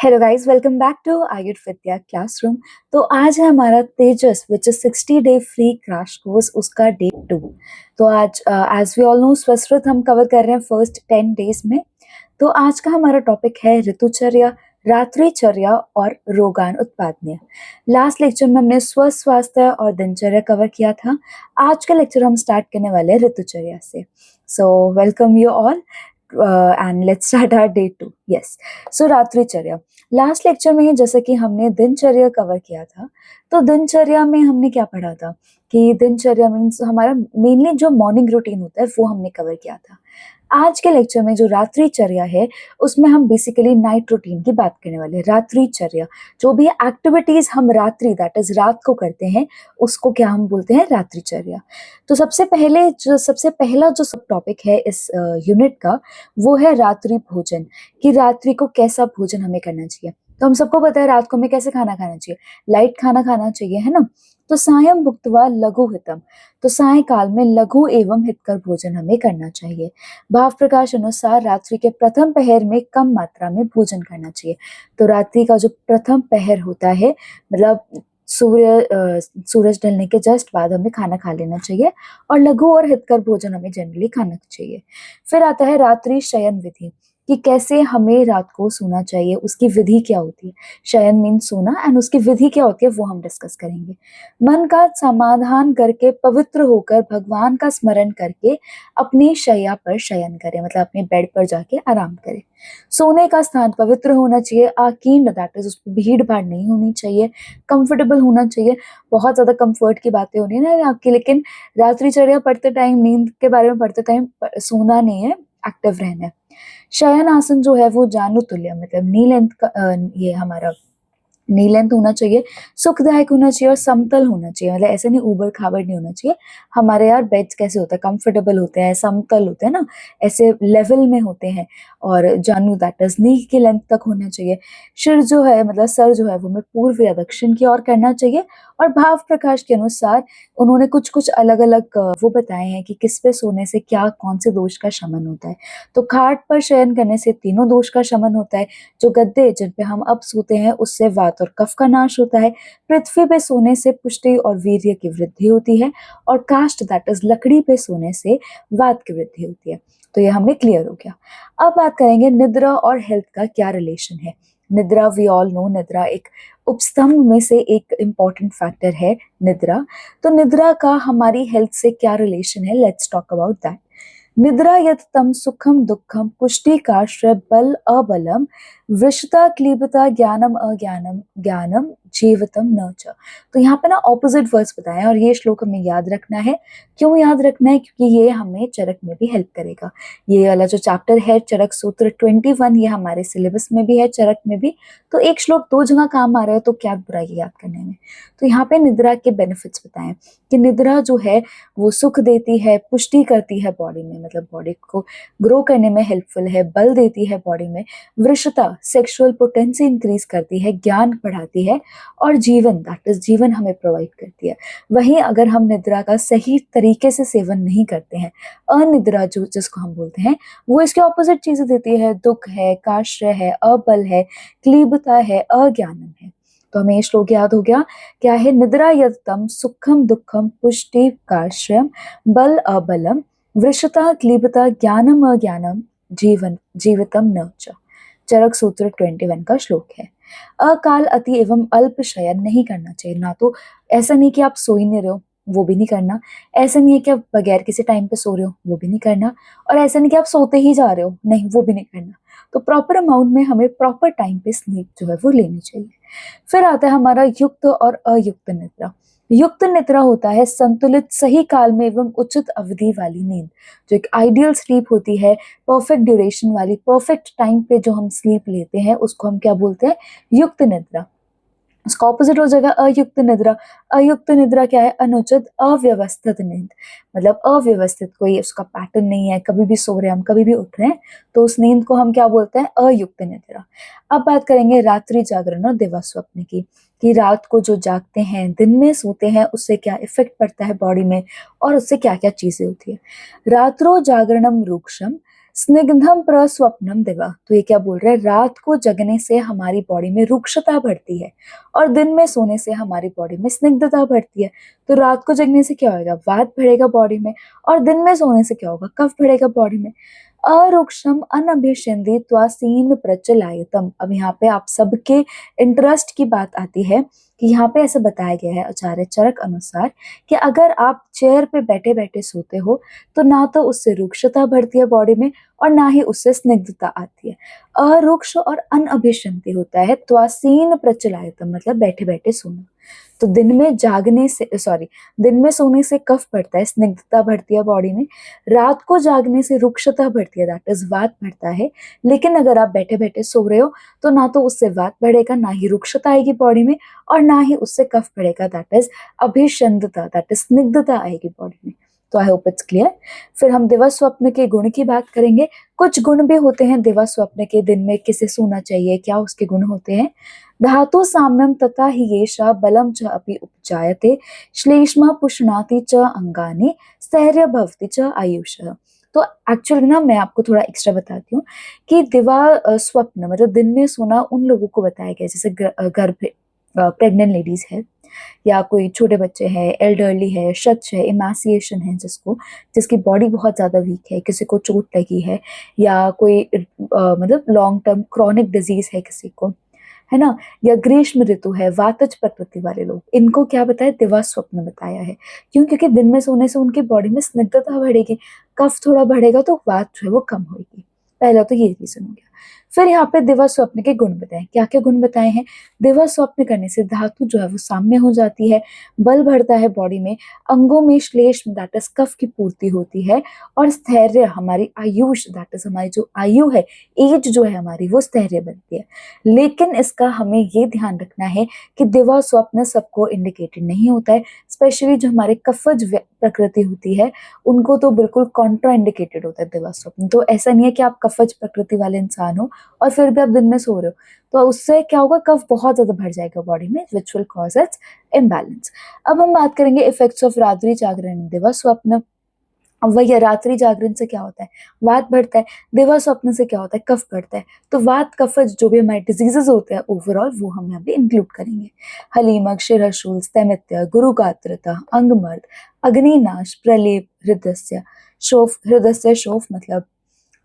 Hello guys, welcome back to Ayurveda Vidya classroom. तो आज है हमारा Tejas which is 60 day free crash course, उसका डे 2। तो आज as we all know Sanskrit हम कवर कर रहे हैं फर्स्ट 10 डेज में। तो आज का हमारा टॉपिक है ऋतुचर्या, रात्रिचर्या और रोगान उत्पादनीय। लास्ट लेक्चर में हमने स्वास्थ्य और दिनचर्या कवर किया था। आज का लेक्चर हम स्टार्ट करने वाले हैं ऋतुचर्या से। So welcome you all and let's start our day 2। Yes, so रात्रिचर्या। लास्ट लेक्चर में जैसे कि हमने दिनचर्या कवर किया था, तो दिनचर्या में हमने क्या पढ़ा था कि दिनचर्या मीन्स हमारा मेनली जो मॉर्निंग रूटीन होता है वो हमने कवर किया था। आज के लेक्चर में जो रात्रिचर्या है उसमें हम बेसिकली नाइट रूटीन की बात करने वाले हैं। रात्रिचर्या, जो भी एक्टिविटीज हम रात्रि दैट इज रात को करते हैं उसको क्या हम बोलते हैं, रात्रिचर्या। तो सबसे पहला जो सब टॉपिक है इस यूनिट का वो है रात्रि भोजन, कि रात्रि को कैसा भोजन हमें करना चाहिए। तो हम सबको पता है रात को हमें कैसे खाना खाना चाहिए, लाइट खाना खाना चाहिए, है ना। तो सायं भुक्त्वा लघु हितम, तो सायंकाल में लघु एवं हितकर भोजन हमें करना चाहिए। भाव प्रकाश अनुसार रात्रि के प्रथम पहर में कम मात्रा में भोजन करना चाहिए। तो रात्रि का जो प्रथम पहर होता है, मतलब सूरज ढलने के जस्ट बाद हमें खाना खा लेना चाहिए, और लघु और हितकर भोजन हमें जनरली खाना चाहिए। फिर आता है रात्रि शयन विधि, कि कैसे हमें रात को सोना चाहिए, उसकी विधि क्या होती है। शयन मीन सोना, एंड उसकी विधि क्या होती है वो हम डिस्कस करेंगे। मन का समाधान करके पवित्र होकर भगवान का स्मरण करके अपनी शैया पर शयन करें, मतलब अपने बेड पर जाके आराम करें। सोने का स्थान पवित्र होना चाहिए, आकीर्ण दैट इज, उस पर भीड़ भाड़ नहीं होनी चाहिए, कंफर्टेबल होना चाहिए। बहुत ज्यादा कंफर्ट की बातें हो रही है ना आपकी, लेकिन रात्रिचर्या पढ़ते टाइम, नींद के बारे में पढ़ते टाइम सोना नहीं है, एक्टिव रहना है। शयन आसन जो है वो जानु तुल्य, मतलब नी लेंथ का ये हमारा नी लेंथ होना चाहिए, सुखदायक होना चाहिए और समतल होना चाहिए। मतलब ऐसे नहीं ऊबड़ खाबड़ नहीं होना चाहिए। हमारे यार बेड्स कैसे होते हैं, कंफर्टेबल होते हैं, समतल होते हैं ना, ऐसे लेवल में होते हैं। और जानु दैट इज नी की लेंथ तक होना चाहिए। सिर जो है, मतलब सर जो है वो हमें पूर्व या दक्षिण की ओर करना चाहिए। और भाव प्रकाश के अनुसार उन्होंने कुछ कुछ अलग अलग वो बताए हैं कि किस पे सोने से क्या, कौन से दोष का शमन होता है। तो खाट पर शयन करने से तीनों दोष का शमन होता है। जो गद्दे जिन पे हम अब सोते हैं उससे वात और कफ का नाश होता है। पृथ्वी पे सोने से पुष्टि और वीर्य की वृद्धि होती है। और काष्ठ दैट इज लकड़ी पे सोने से वात की वृद्धि होती है। तो ये हमें क्लियर हो गया। अब बात करेंगे निद्रा और हेल्थ का क्या रिलेशन है। निद्रा, वी ऑल नो, निद्रा एक उपस्तंभ में से एक इम्पॉर्टेंट फैक्टर है निद्रा। तो निद्रा का हमारी हेल्थ से क्या रिलेशन है, लेट्स टॉक अबाउट दैट। निद्रा यत तम सुखम दुखम पुष्टिकाश्रय बल अबलम वृषता क्लीबता ज्ञानम अज्ञानम ज्ञानम जीवतम न च। तो यहाँ पे ना ऑपोजिट वर्ड्स बताए हैं, और ये श्लोक हमें याद रखना है। क्यों याद रखना है, क्योंकि ये हमें चरक में भी हेल्प करेगा। ये वाला जो चैप्टर है चरक सूत्र 21, ये हमारे सिलेबस में भी है, चरक में भी। तो एक श्लोक दो जगह काम आ रहा है, तो क्या बुरा है याद करने में। तो यहाँ पे निद्रा के बेनिफिट्स बताएं कि निद्रा जो है वो सुख देती है, पुष्टि करती है बॉडी में, मतलब बॉडी को ग्रो करने में हेल्पफुल है, बल देती है बॉडी में, वृषता सेक्सुअल पोटेंसी इंक्रीज करती है, ज्ञान बढ़ाती है, और जीवन दैट इज जीवन हमें प्रोवाइड करती है। वहीं अगर हम निद्रा का सही तरीके से सेवन नहीं करते हैं, अनिद्रा जो जिसको हम बोलते हैं, वो इसके ऑपोजिट चीजें देती है, दुख है, काश्रय है, अबल है, क्लीबता है, अज्ञानम है। तो हमें ये श्लोक याद हो गया, क्या है, निद्रा यतम सुखम दुखम पुष्टि काश्रयम बल अबलम वृषता क्लीबता ज्ञानम अज्ञानम जीवन जीवितम न च। चरक सूत्र 21 का श्लोक है। अकाल अति एवं अल्प शयन नहीं करना चाहिए। ना तो ऐसा नहीं कि आप सो ही नहीं रहे हो, वो भी नहीं करना। ऐसा नहीं है कि आप बगैर किसी टाइम पे सो रहे हो, वो भी नहीं करना। और ऐसा नहीं कि आप सोते ही जा रहे हो, नहीं, वो भी नहीं करना। तो प्रॉपर अमाउंट में हमें प्रॉपर टाइम पे स्लीप जो है वो लेनी चाहिए। फिर आता है हमारा युक्त और अयुक्त निद्रा। युक्त निद्रा होता है संतुलित, सही काल में एवं उचित अवधि वाली नींद, जो एक आइडियल स्लीप होती है, परफेक्ट ड्यूरेशन वाली, परफेक्ट टाइम पे जो हम स्लीप लेते हैं उसको हम क्या बोलते हैं, युक्त निद्रा। उसका ऑपोजिट हो जाएगा अयुक्त निद्रा। अयुक्त निद्रा क्या है, अनुचित अव्यवस्थित नींद, मतलब अव्यवस्थित, कोई उसका पैटर्न नहीं है, कभी भी सो रहे हैं हम, कभी भी उठ रहे हैं, तो उस नींद को हम क्या बोलते हैं, अयुक्त निद्रा। अब बात करेंगे रात्रि जागरण और दिवा स्वप्न की, कि रात को जो जागते हैं, दिन में सोते हैं, उससे क्या इफेक्ट पड़ता है बॉडी में, और उससे क्या क्या चीजें होती है। रात्रो जागरणम रूक्षम स्निग्धम प्रस्वप्नम दिवा, तो ये क्या बोल रहा है, रात को जगने से हमारी बॉडी में रुक्षता बढ़ती है और दिन में सोने से हमारी बॉडी में स्निग्धता बढ़ती है। तो रात को जगने से क्या होगा, वात बढ़ेगा बॉडी में, और दिन में सोने से क्या होगा, कफ बढ़ेगा बॉडी में। अरुक्षम अनभिषिंदी त्वासीन प्रचलायतम, अब यहाँ पे आप सबके इंटरेस्ट की बात आती है कि यहाँ पे ऐसा बताया गया है आचार्य चरक अनुसार कि अगर आप चेयर पे बैठे बैठे सोते हो तो ना तो उससे रुक्षता बढ़ती है बॉडी में और ना ही उससे स्निग्धता आती है। अरुक्ष और अनअभिषंति होता है त्वासीन प्रचलायतम, मतलब बैठे बैठे सोना। तो दिन में जागने से दिन में सोने से कफ बढ़ता है, स्निग्धता बढ़ती है बॉडी में। रात को जागने से रुक्षता बढ़ती है, दैट इज वात बढ़ता है। लेकिन अगर आप बैठे बैठे सो रहे हो तो ना तो उससे वात बढ़ेगा, ना ही रुक्षता आएगी बॉडी में, और ना ही उससे कफ बढ़ेगा, दैट इज अभिषंदता, दैट इज स्निग्धता आएगी बॉडी में। तो आई होप इट्स क्लियर। फिर हम दिवा स्वप्न के गुण की बात करेंगे। कुछ गुण भी होते हैं दिवा स्वप्न के, दिन में किसे सोना चाहिए, क्या उसके गुण होते हैं। धातु साम्यम तथा हि येषा बलम च अपि उपजायते, श्लेष्मा पुष्णाति च अंगानि, स्थैर्य भवति च आयुषः। तो एक्चुअली ना मैं आपको थोड़ा एक्स्ट्रा बताती हूँ कि दिवा स्वप्न मतलब दिन में सोना उन लोगों को बताया गया जैसे गर्भ प्रेग्नेंट लेडीज है, या कोई छोटे बच्चे हैं, एल्डरली है, शच है, इमासिएशन है, जिसकी बॉडी बहुत ज़्यादा वीक है, किसी को चोट लगी है, या कोई मतलब लॉन्ग टर्म क्रॉनिक डिजीज है किसी को, है ना, या ग्रीष्म ऋतु है, वातज प्रकृति वाले लोग, इनको क्या बताया, दिवा स्वप्न बताया है। क्यों? क्योंकि दिन में सोने से उनकी बॉडी में स्निग्धता बढ़ेगी, कफ थोड़ा बढ़ेगा तो वात जो है वो कम होगी। पहला तो ये रीजन हो गया। फिर यहाँ पे दिवा स्वप्न के गुण बताए, क्या क्या गुण बताए हैं। दिवा स्वप्न करने से धातु जो है वो साम्य हो जाती है, बल बढ़ता है बॉडी में, अंगों में श्लेष दैट इज कफ की पूर्ति होती है, और स्थैर्य हमारी आयुष दैट इज हमारी जो आयु है, एज जो है हमारी, वो स्थैर्य बनती है। लेकिन इसका हमें ये ध्यान रखना है कि दिवा स्वप्न सबको इंडिकेटेड नहीं होता है, स्पेशली जो हमारे कफज प्रकृति होती है उनको तो बिल्कुल कॉन्ट्रा इंडिकेटेड होता है दिवा स्वप्न। तो ऐसा नहीं है कि आप कफज प्रकृति वाले इंसान हो और फिर भी आप दिन में सो रहे हो, तो उससे क्या होगा, कफ बहुत ज्यादा बढ़ जाएगा बॉडी में, which will cause it's imbalance. अब हम बात करेंगे इफेक्ट्स ऑफ रात्रि जागरण दिवा स्वप्न। अब वही रात्रि जागरण से क्या होता है, वात बढ़ता है, दिवा स्वप्न से क्या होता है, कफ बढ़ता है। तो वात कफज जो भी हमारे डिजीजेस होते हैं ओवरऑल वो हम यहाँ पे इंक्लूड करेंगे। हलीमक, शिरशूल, स्थैमित्य, गुरुगात्रता, अंगमर्द, अग्निनाश, प्रलेप, हृदय शोफ, हृदय शोफ मतलब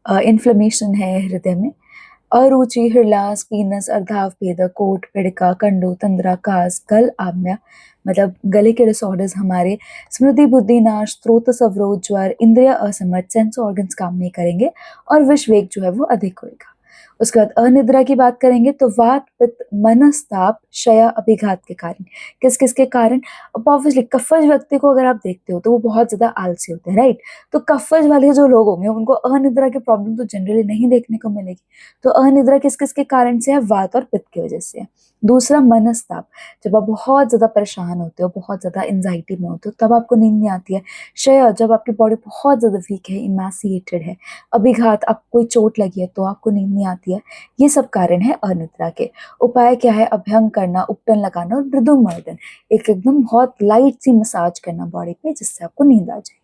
इन्फ्लेमेशन है हृदय में, अरुचि, हृलास, पीनस, अर्धाव भेद, कोट, पिड़का, कंडू, तंद्रा, कास, गल आम्या मतलब गले के डिसऑर्डर्स हमारे, स्मृति, बुद्धि नाश, स्त्रोत अवरोध, ज्वर, इंद्रिय असमर्थ, सेंस ऑर्गन्स काम नहीं करेंगे, और विषवेग जो है वो अधिक होएगा। उसके बाद अनिद्रा की बात करेंगे तो वात, पित्त, मनस्ताप, क्षय, अभिघात के कारण। किस किस के कारण? ऑब्वियसली कफज व्यक्ति को अगर आप देखते हो तो वो बहुत ज्यादा आलसी होते हैं, राइट। तो कफज वाले जो लोग होंगे उनको अनिद्रा की प्रॉब्लम तो जनरली नहीं देखने को मिलेगी। तो अनिद्रा किस किस के कारण से है? वात और पित्त की वजह से है। दूसरा मनस्ताप, जब आप बहुत ज्यादा परेशान होते हो, बहुत ज्यादा एंजाइटी में होते हो, तब आपको नींद नहीं आती है। क्षय, जब आपकी बॉडी बहुत ज्यादा वीक है, इमासिएटेड है। अभिघात, आपको कोई चोट लगी है तो आपको नींद नहीं आती है। ये सब कारण है अनिद्रा के। उपाय क्या है? अभ्यंग करना, उपटन लगाना और मृदु मर्दन, एक एकदम बहुत लाइट सी मसाज करना बॉडी पे, जिससे आपको नींद आ जाएगी।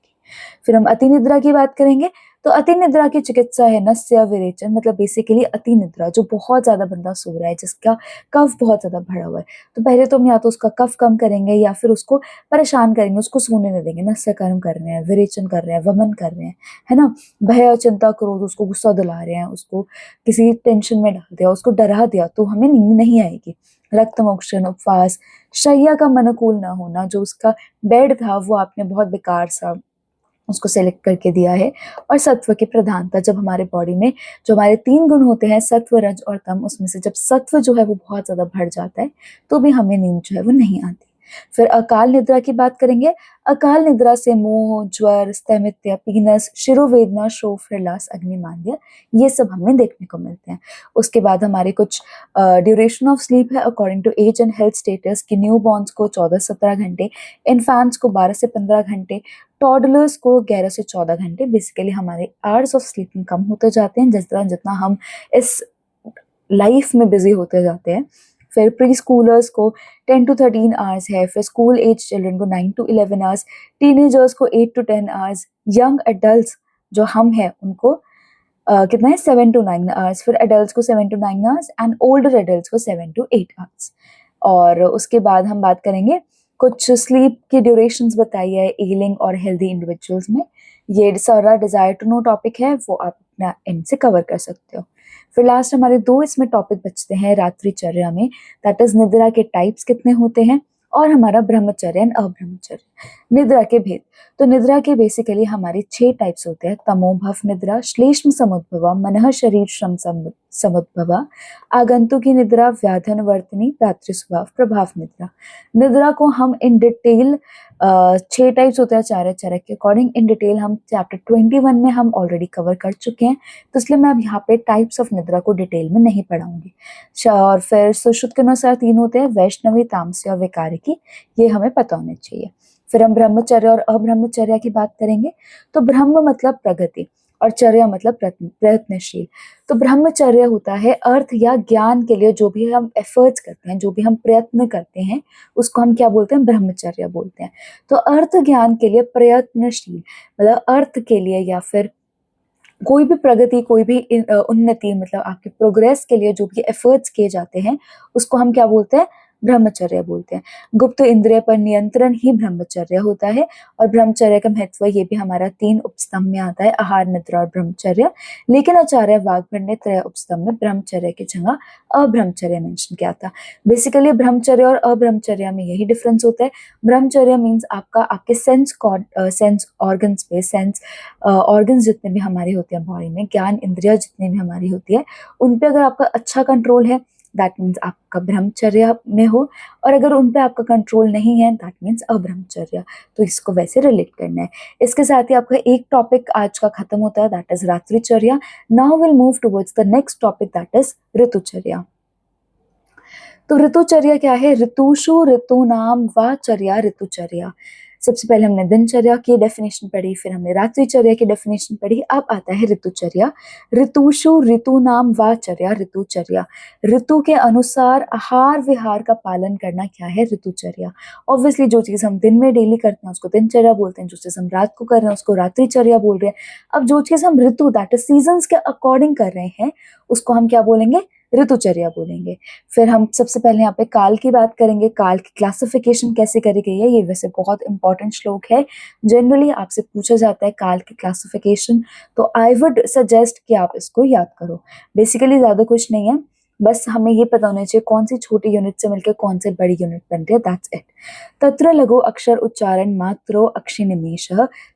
फिर हम अति निद्रा की बात करेंगे। तो अति निद्रा की चिकित्सा है नस्य विरेचन, मतलब बेसिकली अति निद्रा, जो बहुत ज्यादा बंदा सो रहा है, जिसका कफ बहुत ज्यादा भरा हुआ है, तो पहले तो हम या तो उसका कफ कम करेंगे या फिर उसको परेशान करेंगे, उसको सोने नहीं देंगे। नस्य कर्म कर रहे हैं, विरेचन कर रहे हैं, वमन कर रहे हैं, है ना, भय, चिंता, क्रोध, उसको गुस्सा दिला रहे हैं, उसको किसी टेंशन में डाल दिया, उसको डरा दिया, तो हमें नींद नहीं आएगी। रक्त मोक्षण, उपवास, शैया का अनुकूल ना होना, जो उसका बेड था वो आपने बहुत बेकार सा उसको सेलेक्ट करके दिया है, और सत्व की प्रधानता, जब हमारे बॉडी में जो हमारे 3 गुण होते हैं सत्व, रज और तम, उसमें से जब सत्व जो है वो बहुत ज्यादा बढ़ जाता है तो भी हमें नींद जो है वो नहीं आती। फिर अकाल निद्रा की बात करेंगे। अकाल निद्रा से मोह, ज्वर, स्थैमित्य, पीनस, शिरोवेदना, शोफ, हृलास, अग्निमांद्य, ये सब हमें देखने को मिलते हैं। उसके बाद हमारे कुछ ड्यूरेशन ऑफ स्लीप है according to age and health status की। न्यू बॉर्न्स को 14-17 घंटे, इन्फेंट्स को 12 से 15 घंटे, टॉडलर्स को 11 से 14 घंटे। बेसिकली हमारे आवर्स ऑफ स्लीपिंग कम होते जाते हैं जितना जितना हम इस लाइफ में बिजी होते जाते हैं। फिर प्री स्कूलर्स को 10 to 13 आवर्स है, फिर स्कूल एज चिल्ड्रन को 9 to 11 आवर्स, टीनेजर्स को 8 to 10 आवर्स, यंग एडल्ट जो हम हैं उनको कितना है 7 to 9 आवर्स, फिर एडल्ट को 7 to 9 hours and older adult को 7 to 8 आवर्स। और उसके बाद हम बात करेंगे कुछ स्लीप की ड्यूरेशंस बताई है एलिंग और हेल्दी इंडिविजुअल्स में। ये सारा डिजायर टू नो टॉपिक है, वो आप अपना एंड से कवर कर सकते हो। फिर लास्ट हमारे 2 इसमें टॉपिक बचते हैं रात्रिचर्या में, दैट इज निद्रा के टाइप्स कितने होते हैं और हमारा ब्रह्मचर्य एंड अब्रह्मचर्य, निद्रा के भेद। तो निद्रा के बेसिकली हमारे 6 टाइप्स होते हैं, तमोभव निद्रा, श्लेष्म समुद्भवा, मनः शरीर श्रम समुद्भवा, आगंतुकी निद्रा, व्याधन वर्तनी, रात्रि स्वभाव प्रभाव निद्रा। निद्रा को हम इन डिटेल 6 टाइप्स होते हैं चार्य चरक के अकॉर्डिंग, इन डिटेल हम चैप्टर 21 में हम ऑलरेडी कवर कर चुके हैं, तो इसलिए मैं अब यहाँ पे टाइप्स ऑफ निद्रा को डिटेल में नहीं पढ़ाऊंगी। और फिर सुश्रुत के अनुसार 3 होते हैं, वैष्णवी, तामसी और विकारिकी, ये हमें पता होने चाहिए। फिर हम ब्रह्मचर्य और अब्रह्मचर्य की बात करेंगे। तो ब्रह्म मतलब प्रगति और चर्या मतलब प्रयत्नशील। तो ब्रह्मचर्य होता है अर्थ या ज्ञान के लिए जो भी हम एफर्ट्स करते हैं, जो भी हम प्रयत्न करते हैं, उसको हम क्या बोलते हैं, ब्रह्मचर्य बोलते हैं। तो अर्थ ज्ञान के लिए प्रयत्नशील मतलब अर्थ के लिए या फिर कोई भी प्रगति, कोई भी उन्नति मतलब आपके प्रोग्रेस के लिए जो भी एफर्ट्स किए जाते हैं, उसको हम क्या बोलते हैं, ब्रह्मचर्य बोलते हैं। गुप्त इंद्रिय पर नियंत्रण ही ब्रह्मचर्य होता है। और ब्रह्मचर्य का महत्व ये भी हमारा 3 उपस्तंभ में आता है, आहार, निद्रा और ब्रह्मचर्य। लेकिन आचार्य वाग्भट ने त्रय उपस्तंभ में ब्रह्मचर्य की जगह अब्रह्मचर्य मेंशन किया था। बेसिकली ब्रह्मचर्य और अब्रह्मचर्य में यही डिफरेंस होता है। ब्रह्मचर्य मीन्स आपका आपके सेंस ऑर्गन्स पे, सेंस ऑर्गन्स जितने भी हमारे होते हैं बॉडी में, ज्ञान इंद्रिया जितनी भी हमारी होती है, उन पे अगर आपका अच्छा कंट्रोल है, दैट मीन्स आपका ब्रह्मचर्य में हो, और अगर उन पे आपका कंट्रोल नहीं है, दैट मीन्स अब्रह्मचर्य। तो इसको वैसे रिलेट करना है। इसके साथ ही आपका एक टॉपिक आज का खत्म होता है, दैट इज रात्रिचर्या। Now will move towards the next topic, that is ऋतुचर्या। तो ऋतुचर्या क्या है, ऋतुषु ऋतूनाम वा चर्या ऋतुचर्या। सबसे पहले हमने दिनचर्या की डेफिनेशन पढ़ी, फिर हमने रात्रिचर्या की डेफिनेशन पढ़ी, अब आता है ऋतुचर्या। ऋतुषु ऋतूनाम वा चर्या ऋतुचर्या। ऋतु के अनुसार आहार विहार का पालन करना क्या है, ऋतुचर्या। ऑब्वियसली जो चीज हम दिन में डेली करते हैं उसको दिनचर्या बोलते हैं, जो चीज हम रात को कर रहे हैं उसको रात्रिचर्या बोल रहे हैं। अब जो चीज हम ऋतु दैट इज सीजन्स के अकॉर्डिंग कर रहे हैं, उसको हम क्या बोलेंगे, ऋतुचर्या बोलेंगे। फिर हम सबसे पहले यहाँ पे काल की बात करेंगे, काल की क्लासिफिकेशन कैसे करी गई है। ये वैसे बहुत इंपॉर्टेंट श्लोक है, जनरली आपसे पूछा जाता है काल की क्लासिफिकेशन, तो आई वुड सजेस्ट कि आप इसको याद करो। बेसिकली ज्यादा कुछ नहीं है, बस हमें ये पता होना चाहिए कौन सी छोटी यूनिट से मिलकर कौन से बड़ी यूनिट बनती है, दैट्स इट। तत्र लघु अक्षर उच्चारण मात्रो अक्षि निमेश।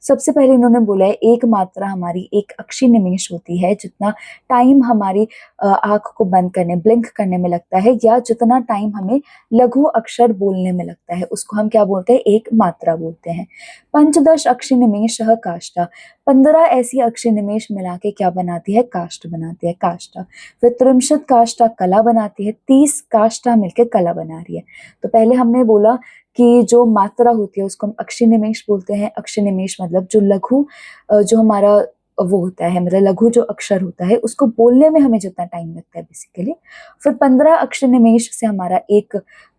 सबसे पहले इन्होंने बोला है एक मात्रा हमारी एक अक्षि निमेश होती है, जितना टाइम हमारी आंख को बंद करने, ब्लिंक करने में लगता है, या जितना टाइम हमें लघु अक्षर बोलने में लगता है, उसको हम क्या बोलते हैं, एक मात्रा बोलते हैं। पंचदश अक्षि निमेश काष्ठा। 15 ऐसी अक्षि निमेश मिला के क्या बनाती है, काष्ठ बनाती है, काष्ठा। फिर त्रिंशत काष्ठा कला बनाती है, 30 काष्ठा मिलकर कला बना रही है। तो पहले हमने बोला कि जो मात्रा होती है उसको हम अक्षि निमेश बोलते हैं। अक्षि निमेश मतलब जो लघु जो हमारा वो होता है, मतलब लघु जो अक्षर होता है उसको बोलने में हमें जितना टाइम लगता है बेसिकली। फिर 15 अक्षर निमेश से हमारा एक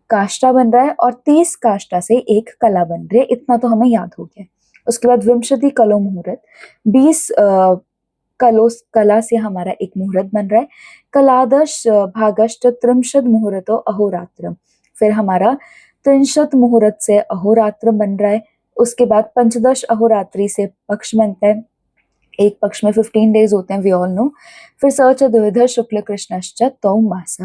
काष्ठा बन रहा है और 30 काष्ठा से एक कला बन रही है, इतना तो हमें याद हो गया। उसके बाद विंशति कलो मुहूर्त, 20 कला से हमारा एक मुहूर्त बन रहा है। कलादश भागश्च त्रिंशद मुहूर्तो अहोरात्रम। फिर हमारा त्रिंशत मुहूर्त से अहोरात्र बन रहा है। उसके बाद पंचदश अहोरात्रि से पक्ष बनता है, एक पक्ष में 15 डेज होते हैं, वी ऑल नो। फिर स द्विविध शुक्ल कृष्णश्च तौ मास,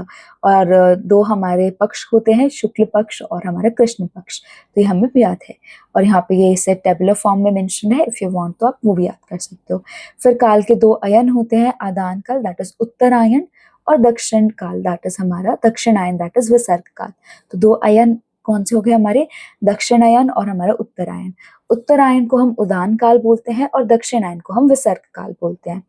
और 2 हमारे पक्ष होते हैं, शुक्ल पक्ष और हमारा कृष्ण पक्ष, तो ये हमें भी याद है। और यहाँ पे ये इसे टेबुलर फॉर्म में मेंशन है, इफ यू वांट तो आप वो भी याद कर सकते हो। फिर काल के 2 अयन होते हैं, आदान काल दैट इज उत्तरायण, और दक्षिण काल दैट इज हमारा दक्षिणायन दैट इज विसर्ग काल। तो 2 अयन कौन से हो गए हमारे, दक्षिणायन और हमारा उत्तरायण। उत्तरायण को हम उदान काल बोलते हैं और दक्षिणायन को हम विसर्ग काल बोलते हैं।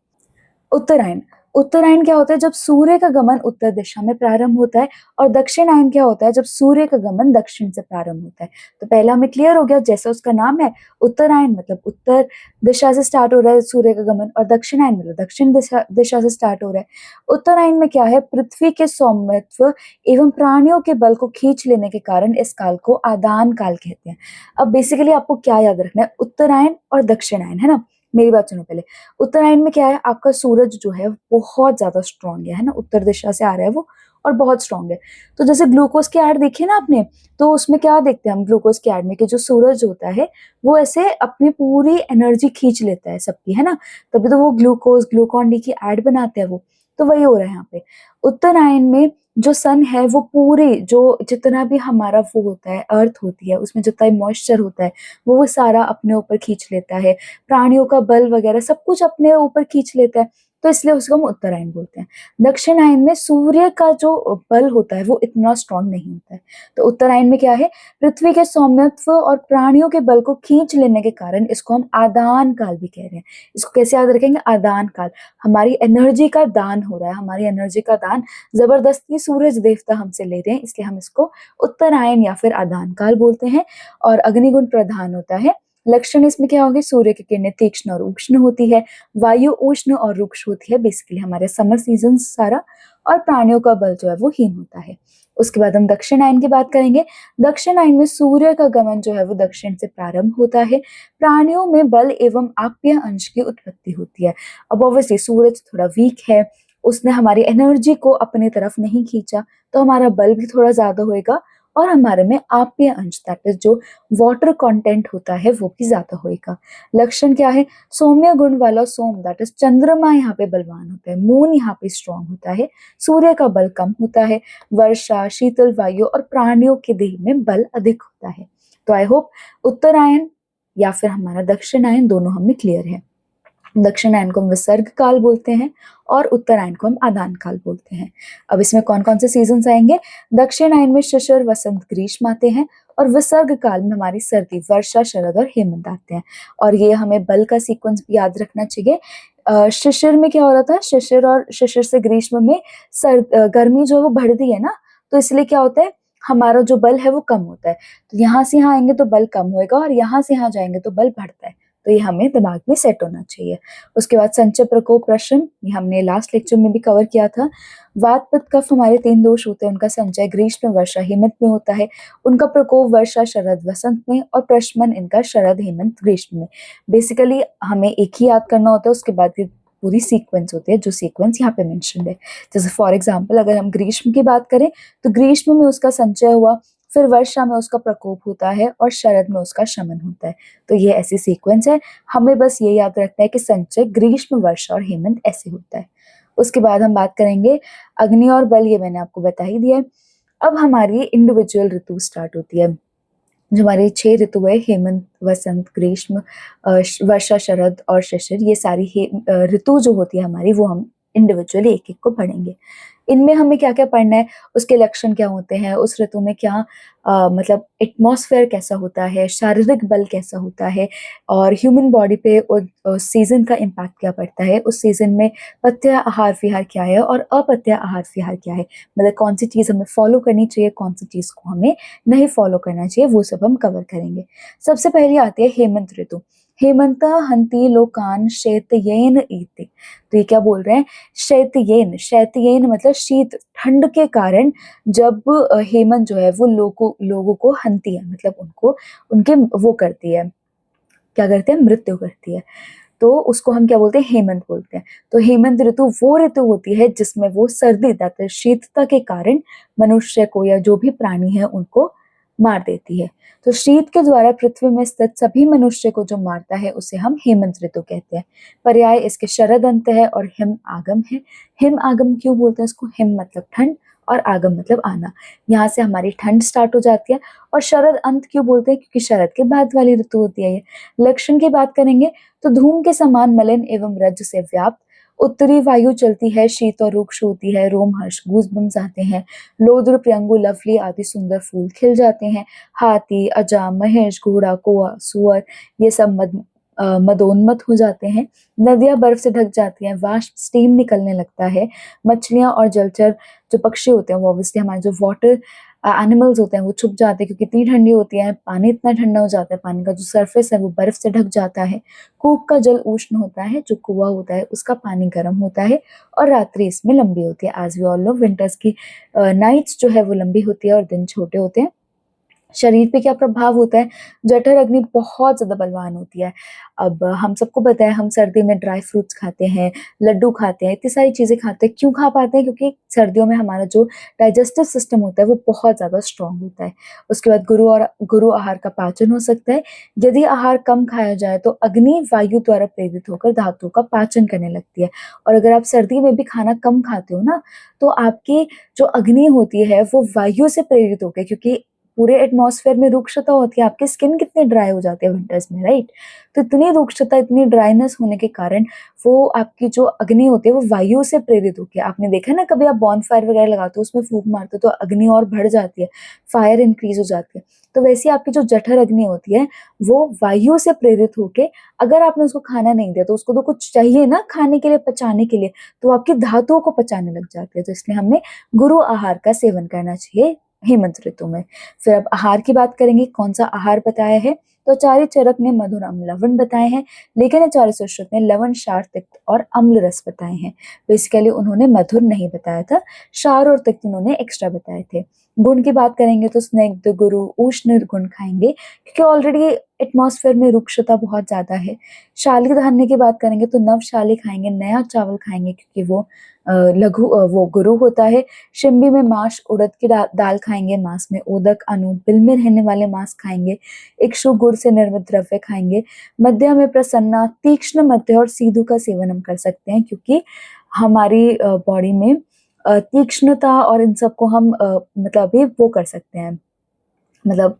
उत्तरायण, उत्तरायण क्या होता है, जब सूर्य का गमन उत्तर दिशा में प्रारंभ होता है, और दक्षिणायन क्या होता है, जब सूर्य का गमन दक्षिण से प्रारंभ होता है। तो पहला हमें क्लियर हो गया, जैसे उसका नाम है उत्तरायण मतलब उत्तर दिशा से स्टार्ट हो रहा है सूर्य का गमन, और दक्षिणायन मतलब दक्षिण दिशा से स्टार्ट हो रहा है। उत्तरायण में क्या है, पृथ्वी के सौम्यत्व एवं प्राणियों के बल को खींच लेने के कारण इस काल को आदान काल कहते हैं। अब बेसिकली आपको क्या याद रखना है, उत्तरायण और दक्षिणायन, है ना। मेरी बात सुनो पहले। उत्तरायण में क्या है, आपका सूरज जो है बहुत ज़्यादा स्ट्रॉन्ग है ना? उत्तर दिशा से आ रहा है वो और बहुत स्ट्रॉन्ग है। तो जैसे ग्लूकोज़ की ऐड देखी ना आपने, तो उसमें क्या देखते हैं हम ग्लूकोज़ की ऐड में कि जो सूरज होता है, वो ऐसे अपनी पूरी एनर्जी खींच लेता है सबकी, है ना? तभी तो वो ग्लूकोज़, ग्लूकॉन-डी की ऐड बनाते हैं वो। तो वही हो रहा है यहाँ पे। उत्तरायण में जो सन है वो पूरे जो जितना भी हमारा वो होता है, अर्थ होती है, उसमें जितना भी मॉइस्चर होता है, वो सारा अपने ऊपर खींच लेता है। प्राणियों का बल वगैरह सब कुछ अपने ऊपर खींच लेता है, तो इसलिए उसको हम उत्तरायण बोलते हैं। दक्षिणायन में सूर्य का जो बल होता है वो इतना स्ट्रांग नहीं होता है। तो उत्तरायण में क्या है, पृथ्वी के सौम्यत्व और प्राणियों के बल को खींच लेने के कारण इसको हम आदान काल भी कह रहे हैं। इसको कैसे याद रखेंगे, आदान काल। हमारी एनर्जी का दान हो रहा है, हमारी एनर्जी का दान जबरदस्ती सूरज देवता हमसे ले रहे हैं, इसलिए हम इसको उत्तरायण या फिर आदान काल बोलते हैं। और अग्निगुण प्रधान होता है। लक्षण इसमें क्या होंगे, सूर्य की किरणें तीक्ष्ण और उष्ण होती है, वायु उष्ण और रुक्ष होती है, बेसिकली हमारे समर सीजन सारा, और प्राणियों का बल जो है वो हीन होता है। उसके बाद हम दक्षिणायन की बात करेंगे। दक्षिणायन में सूर्य का गमन जो है वो दक्षिण से प्रारंभ होता है। प्राणियों में बल एवं आप्य अंश की उत्पत्ति होती है। अब ऑब्वियसली सूरज थोड़ा वीक है, उसने हमारी एनर्जी को अपनी तरफ नहीं खींचा, तो हमारा बल भी थोड़ा ज्यादा होएगा और हमारे में आप्य अंश दैट इज जो वाटर कंटेंट होता है वो भी ज्यादा होएगा। लक्षण क्या है, सौम्य गुण वाला सोम दैट इज चंद्रमा यहाँ पे बलवान होता है, मून यहाँ पे स्ट्रांग होता है, सूर्य का बल कम होता है, वर्षा, शीतल वायु और प्राणियों के देह में बल अधिक होता है। तो आई होप उत्तरायण या फिर हमारा दक्षिणायन दोनों हमें क्लियर है। दक्षिणायन को हम विसर्ग काल बोलते हैं और उत्तरायण को हम आदान काल बोलते हैं। अब इसमें कौन कौन से सीजन आएंगे, दक्षिणायन में शिशिर, वसंत, ग्रीष्म आते हैं और विसर्ग काल में हमारी सर्दी, वर्षा, शरद और हेमंत आते हैं। और ये हमें बल का सीक्वेंस भी याद रखना चाहिए। शिशिर में क्या हो रहा था, शिशिर और शिशिर से ग्रीष्म में गर्मी जो है वो बढ़ती है ना, तो इसलिए क्या होता है, हमारा जो बल है वो कम होता है। तो यहाँ से यहाँ आएंगे तो बल कम होएगा और यहाँ से यहाँ जाएंगे तो बल बढ़ता है। तो ये हमें दिमाग में सेट होना चाहिए। उसके बाद संचय, प्रकोप, प्रश्न, ये हमने लास्ट लेक्चर में भी कवर किया था। वात, पित्त, कफ हमारे 3 दोष होते हैं, उनका संचय ग्रीष्म, वर्षा, हेमंत में होता है। उनका प्रकोप वर्षा, शरद, वसंत में, और प्रशमन इनका शरद, हेमंत, ग्रीष्म में। बेसिकली हमें एक ही याद करना होता है, उसके बाद की पूरी सीक्वेंस होती है, जो सीक्वेंस यहाँ पे मेंशन्ड है। जैसे फॉर एग्जाम्पल अगर हम ग्रीष्म की बात करें तो ग्रीष्म में उसका संचय हुआ, फिर वर्षा में उसका प्रकोप होता है और शरद में उसका शमन होता है। तो ये ऐसी सीक्वेंस है, हमें बस ये याद रखना है कि संचय ग्रीष्म, वर्षा और हेमंत ऐसे होता है। उसके बाद हम बात करेंगे अग्नि और बल, ये मैंने आपको बता ही दिया है। अब हमारी इंडिविजुअल ऋतु स्टार्ट होती है। जो हमारे 6 ऋतु है, हेमंत, वसंत, ग्रीष्म, वर्षा, शरद और शिशिर, ये सारी ऋतु जो होती है हमारी, वो हम इंडिविजुअली एक एक को पढ़ेंगे। इनमें हमें क्या क्या पढ़ना है, उसके लक्षण क्या होते हैं, उस ऋतु में क्या मतलब एटमॉस्फेयर कैसा होता है, शारीरिक बल कैसा होता है, और ह्यूमन बॉडी पे उस सीजन का इम्पैक्ट क्या पड़ता है, उस सीजन में पथ्य आहार विहार क्या है और अपथ्य आहार विहार क्या है, मतलब कौन सी चीज़ हमें फॉलो करनी चाहिए, कौन सी चीज़ को हमें नहीं फॉलो करना चाहिए, वो सब हम कवर करेंगे। सबसे पहले आती है हेमंत ऋतु। हेमंता हंति लोकान शैत्ययन ईति। तो ये क्या बोल रहे हैं, शैत्ययन, शैत्ययन मतलब शीत, ठंड के कारण जब हेमंत जो है वो लोगों को हंती है, मतलब उनको उनके वो करती है, क्या करते हैं, मृत्यु करती है, तो उसको हम क्या बोलते हैं, हेमंत बोलते हैं। तो हेमंत ऋतु वो ऋतु होती है जिसमें वो सर्दी दैट शीतता के कारण मनुष्य को या जो भी प्राणी है उनको मार देती है। तो शीत के द्वारा पृथ्वी में स्थित सभी मनुष्य को जो मारता है उसे हम हेमंत ऋतु कहते हैं। पर्याय इसके शरद अंत है और हिम आगम है। हिम आगम क्यों बोलते हैं इसको, हिम मतलब ठंड और आगम मतलब आना, यहाँ से हमारी ठंड स्टार्ट हो जाती है। और शरद अंत क्यों बोलते हैं, क्योंकि शरद के बाद वाली ऋतु होती है ये। लक्षण की बात करेंगे तो धूम के समान मलिन एवं रज से व्याप्त, उत्तरी वायु चलती है, शीत और रुक्ष होती है, रोमहर्ष, गूजबम्स आते हैं, लोद्र, प्रियंगु, लवली आदि सुंदर फूल खिल जाते हैं, हाथी, अजाम, महेश, घोड़ा, कौआ, सुअर ये सब मदोन्मत हो जाते हैं, नदियां बर्फ से ढक जाती हैं, वाष्प, स्टीम निकलने लगता है, मछलियां और जलचर जो पक्षी होते हैं वो ऑब्वियसली हमारे जो वाटर एनिमल्स होते हैं वो छुप जाते हैं, क्योंकि इतनी ठंडी होती है, पानी इतना ठंडा हो जाता है, पानी का जो सरफेस है वो बर्फ से ढक जाता है। कूप का जल उष्ण होता है, जो कुआं होता है उसका पानी गर्म होता है, और रात्रि इसमें लंबी होती है। As we all know winters की नाइट्स जो है वो लंबी होती है और दिन छोटे होते हैं। शरीर पे क्या प्रभाव होता है? जठर अग्नि बहुत ज़्यादा बलवान होती है। अब हम सबको पता है हम सर्दी में ड्राई फ्रूट्स खाते हैं, लड्डू खाते हैं, इतनी सारी चीज़ें खाते हैं। क्यों खा पाते हैं? क्योंकि सर्दियों में हमारा जो डाइजेस्टिव सिस्टम होता है वो बहुत ज़्यादा स्ट्रॉन्ग होता है। उसके बाद गुरु आहार का पाचन हो सकता है। यदि आहार कम खाया जाए तो अग्नि वायु द्वारा प्रेरित होकर धातुओं का पाचन करने लगती है। और अगर आप सर्दी में भी खाना कम खाते हो ना, तो आपकी जो अग्नि होती है वो वायु से प्रेरित होके, क्योंकि पूरे एटमॉस्फेयर में रुक्षता होती है, आपकी स्किन कितनी ड्राई हो जाती है विंटर्स में, राइट? तो इतनी रुक्षता, इतनी ड्राइनेस होने के कारण वो आपकी जो अग्नि होती है वो वायु से प्रेरित होती है। आपने देखा है ना, कभी आप बॉनफायर वगैरह लगाते हो, उसमें फूँक मारते हो तो अग्नि और बढ़ जाती है, फायर इंक्रीज़ हो जाती है। तो वैसे ही आपकी जो जठर अग्नि होती है, वो वायु से प्रेरित होके, अगर आपने उसको खाना नहीं दिया तो उसको तो कुछ चाहिए ना खाने के लिए, पचाने के लिए, तो आपकी धातुओं को पचाने लग जाती है। तो इसलिए हमें गुरु आहार का सेवन करना चाहिए हेमंत ऋतु में। फिर अब आहार की बात करेंगे, कौन-सा आहार बताया है? तो आचार्य चरक ने मधुर अम्ल लवण बताए हैं, लेकिन आचार्य सुश्रुत ने लवण, क्षार, तिक्त और अम्ल रस बताए हैं। बेसिकली उन्होंने मधुर नहीं बताया था, क्षार और तिक्त उन्होंने एक्स्ट्रा बताए थे। गुण की बात करेंगे तो स्निग्ध, गुरु, उष्ण गुण खाएँगे, क्योंकि ऑलरेडी एटमॉस्फेयर में रुक्षता बहुत ज़्यादा है। शाली धान्य की बात करेंगे तो नवशाली खाएँगे, नया चावल खाएँगे, क्योंकि वो वो गुरु होता है। शिम्बी में माश, उड़द की दाल खाएँगे, माँस में उदक, अनु, बिल में रहने वाले माँस खाएँगे, इक्षु, गुड़ से निर्मित द्रव्य खाएँगे। मध्य में प्रसन्ना, तीक्ष्ण, मध्य और सीधु का सेवन हम कर सकते हैं, क्योंकि हमारी बॉडी में तीक्ष्णता और इन सब को हम मतलब अभी वो कर सकते हैं, मतलब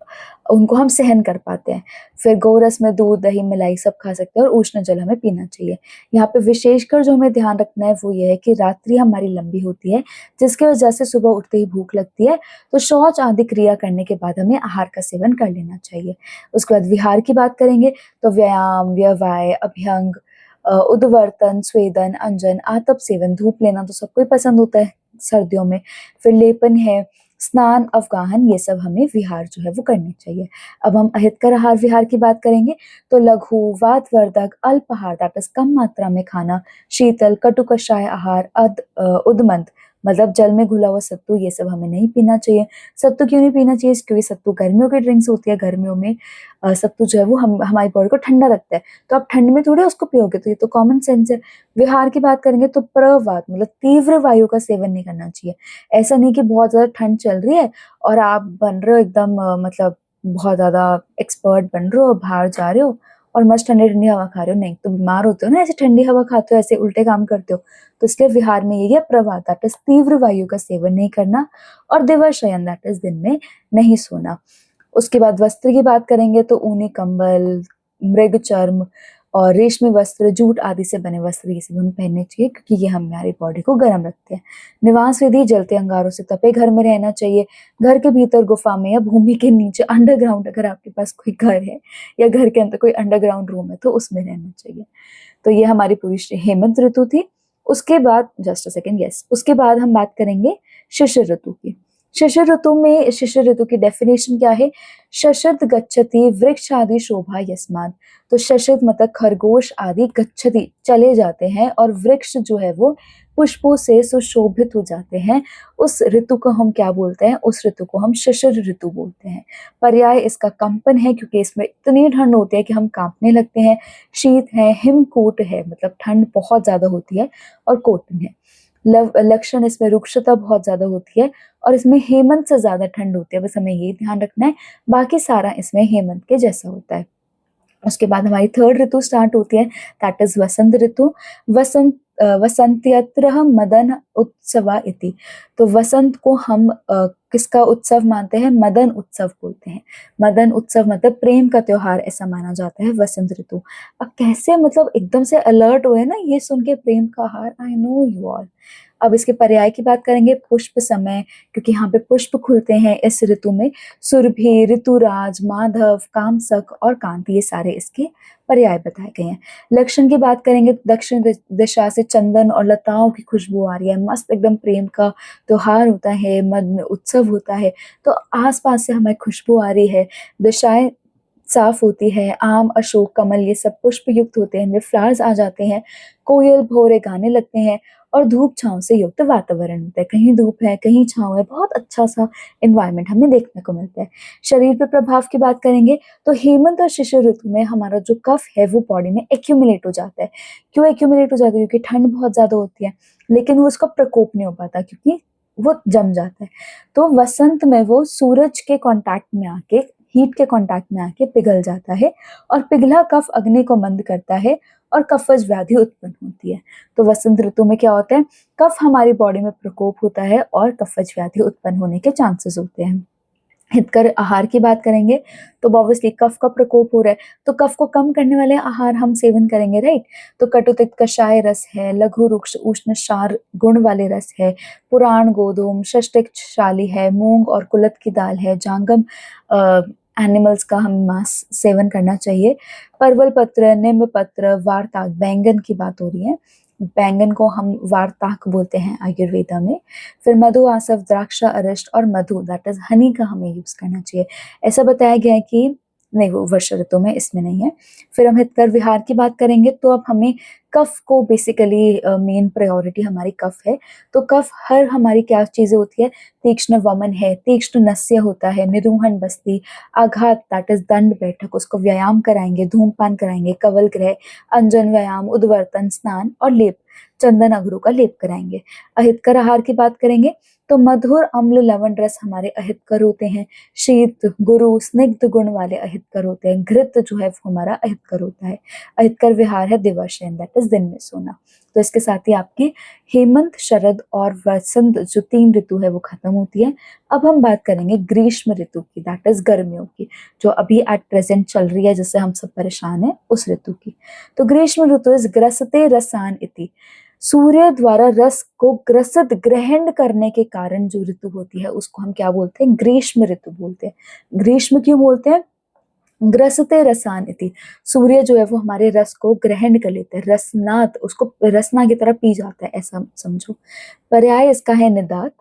उनको हम सहन कर पाते हैं। फिर गोरस में दूध, दही, मलाई सब खा सकते हैं और उष्ण जल हमें पीना चाहिए। यहाँ पे विशेषकर जो हमें ध्यान रखना है वो ये है कि रात्रि हमारी लंबी होती है, जिसकी वजह से सुबह उठते ही भूख लगती है, तो शौच आदि क्रिया करने के बाद हमें आहार का सेवन कर लेना चाहिए। उसके बाद विहार की बात करेंगे तो व्यायाम, व्यवाय, अभ्यंग, उद्वर्तन, स्वेदन, अंजन, आतप सेवन, धूप लेना तो सबको ही पसंद होता है सर्दियों में। फिर लेपन है, स्नान, अवगाहन, ये सब हमें विहार जो है वो करने चाहिए। अब हम अहितकर आहार विहार की बात करेंगे तो लघु, वातवर्धक, अल्पाहार दैट इज़ कम मात्रा में खाना, शीतल, कटु कषाय आहार, उद्मंत मतलब जल में घुला हुआ सत्तू, ये सब हमें नहीं पीना चाहिए। सत्तू क्यों नहीं पीना चाहिए? क्योंकि सत्तू गर्मियों की ड्रिंक्स होती है, गर्मियों में सत्तू जो है वो हम हमारी बॉडी को ठंडा रखता है, तो आप ठंड में थोड़ी उसको पियोगे, तो ये तो कॉमन सेंस है। विहार की बात करेंगे तो प्रवात मतलब तीव्र वायु का सेवन नहीं करना चाहिए। ऐसा नहीं कि बहुत ज़्यादा ठंड चल रही है और आप बन रहे हो एकदम मतलब बहुत ज़्यादा एक्सपर्ट बन रहे हो, बाहर जा रहे हो और मस्त ठंडी-ठंडी हवा खा रहे हो, नहीं तो बीमार होते हो ना, ऐसे ठंडी हवा खाते हो, ऐसे उल्टे काम करते हो। तो इसलिए विहार में यही है प्रवात दैट इज़ तीव्र वायु का सेवन नहीं करना, और दिवाशयन दैट इज़ दिन में नहीं सोना। उसके बाद वस्त्र की बात करेंगे तो ऊनी कंबल, मृग चर्म और रेशमी वस्त्र, जूट आदि से बने वस्त्र ये सब हमें पहनने चाहिए, क्योंकि ये हमारी बॉडी को गर्म रखते हैं। निवास विधि, जलते अंगारों से तपे घर में रहना चाहिए। घर के भीतर गुफा में या भूमि के नीचे अंडरग्राउंड, अगर आपके पास कोई घर है या घर के अंदर कोई अंडरग्राउंड रूम है तो उसमें रहना चाहिए। तो ये हमारी पूरी हेमंत ऋतु थी। उसके बाद जस्ट अ सेकंड, यस, उसके बाद हम बात करेंगे शिशिर ऋतु की। शिशिर ऋतु में, शिशिर ऋतु की डेफिनेशन क्या है? शशद गच्छति वृक्ष आदि शोभा यस्मात्। तो शशद मतलब खरगोश आदि, गच्छति चले जाते हैं, और वृक्ष जो है वो पुष्पों से सुशोभित हो जाते हैं। उस ऋतु को हम क्या बोलते हैं? उस ऋतु को हम शिशिर ऋतु बोलते हैं। पर्याय इसका कंपन है, क्योंकि इसमें इतनी ठंड होती है कि हम कांपने लगते हैं। शीत है, हिमकूट है मतलब ठंड बहुत ज्यादा होती है, और कोटन है। लक्षण इसमें रुक्षता बहुत ज्यादा होती है, और इसमें हेमंत से ज्यादा ठंड होती है, बस हमें ये ध्यान रखना है। बाकी सारा इसमें हेमंत के जैसा होता है। उसके बाद हमारी थर्ड ऋतु स्टार्ट होती है, दैट इज वसंत ऋतु। वसंत्यत्र मदन उत्सवा इति। तो वसंत को हम किसका उत्सव मानते हैं? मदन उत्सव बोलते हैं। मदन उत्सव मतलब प्रेम का त्योहार ऐसा माना जाता है वसंत ऋतु। अब कैसे मतलब एकदम से अलर्ट हुए ना ये सुन के, प्रेम का हार, आई नो यू ऑल। अब इसके पर्याय की बात करेंगे, पुष्प समय, क्योंकि यहाँ पे पुष्प खुलते हैं इस ऋतु में। सुरभि, ऋतुराज, माधव, कामसक और कांति, ये सारे इसके पर्याय बताए गए हैं। लक्षण की बात करेंगे तो दक्षिण दिशा से चंदन और लताओं की खुशबू आ रही है, मस्त एकदम प्रेम का त्योहार होता है, मद में उत्सव होता है, तो आसपास से हमें खुशबू आ रही है। दिशाएं साफ होती है, आम, अशोक, कमल ये सब पुष्प युक्त होते हैं, इनमें फ्लावर्स आ जाते हैं। कोयल, भौरे गाने लगते हैं, और धूप छाँव से युक्त वातावरण होता है। कहीं धूप है, कहीं छाँव है, बहुत अच्छा-सा एनवायरनमेंट हमें देखने को मिलता है। शरीर पे प्रभाव की बात करेंगे तो हेमंत और शिशिर ऋतु में हमारा जो कफ है वो बॉडी में एक्यूमुलेट हो जाता है। क्यों एक्यूमुलेट हो जाता है? क्योंकि ठंड बहुत ज़्यादा होती है, लेकिन वो उसका प्रकोप नहीं हो पाता क्योंकि वो जम जाता है। तो वसंत में वो सूरज के कॉन्टैक्ट में आके, हीट के कॉन्टैक्ट में आके पिघल जाता है और पिघला कफ अग्नि को मंद करता है और कफज व्याधि उत्पन्न होती है। तो वसंत ऋतु में क्या होता है? कफ हमारी बॉडी में प्रकोप होता है और कफज व्याधि उत्पन्न होने के चांसेस होते हैं। हितकर आहार की बात करेंगे तो ऑब्वियसली कफ का प्रकोप हो रहा है, तो कफ को कम करने वाले आहार हम सेवन करेंगे, राइट? तो कटुतिक्त कषाय रस है, लघु रुक्ष उष्ण क्षार गुण वाले रस है, पुराण गोधूम, षष्टिक शाली है, मूंग और कुलथ की दाल है, जांगम एनिमल्स का हम मांस सेवन करना चाहिए। परवल पत्र, नींब पत्र, वारताक, बैंगन की बात हो रही है, बैंगन को हम वारताक बोलते हैं आयुर्वेदा में। फिर मधु, आसव, द्राक्षा, अरिष्ट और मधु दैट इज हनी का हमें यूज करना चाहिए। ऐसा बताया गया है कि नहीं, वो वर्षा ऋतु में इसमें नहीं है। फिर हम हितकर विहार की बात करेंगे तो अब हमें कफ को बेसिकली मेन प्रायोरिटी हमारी कफ है। तो कफ हर हमारी क्या चीजें होती है? तीक्ष्ण वमन है, तीक्ष्ण नस्य होता है, निरूहण बस्ती, आघात दैट इज दंड बैठक, उसको व्यायाम कराएंगे, धूमपान कराएंगे, कवल ग्रह, अंजन व्यायाम, उद्वर्तन, स्नान और लेप, चंदन अगरू का लेप कराएंगे। अहितकर आहार की बात करेंगे तो मधुर अम्ल लवण रस हमारे अहितकर होते हैं, शीत गुरु स्निग्ध गुण वाले अहितकर होते हैं, घृत जो है वो हमारा अहितकर होता है। अहितकर विहार है दिवाशयन दैट इज दिन में सोना। तो इसके साथ ही आपकी हेमंत, शरद और वसंत जो 3 ऋतु है वो खत्म होती है। अब हम बात करेंगे ग्रीष्म ऋतु की दैट इज गर्मियों की, जो अभी एट प्रेजेंट चल रही है, जिससे हम सब परेशान हैं उस ऋतु की। तो ग्रीष्म ऋतु इज ग्रसते रसान इति, सूर्य द्वारा रस को ग्रसित ग्रहण करने के कारण जो ऋतु होती है उसको हम क्या बोलते हैं? ग्रीष्म ऋतु बोलते हैं। ग्रीष्म क्यों बोलते हैं? ग्रसते रसान इति, सूर्य जो है वो हमारे रस को ग्रहण कर लेते हैं, रसनात, उसको रसना की तरह पी जाता है, ऐसा समझो। पर्याय इसका है निदात।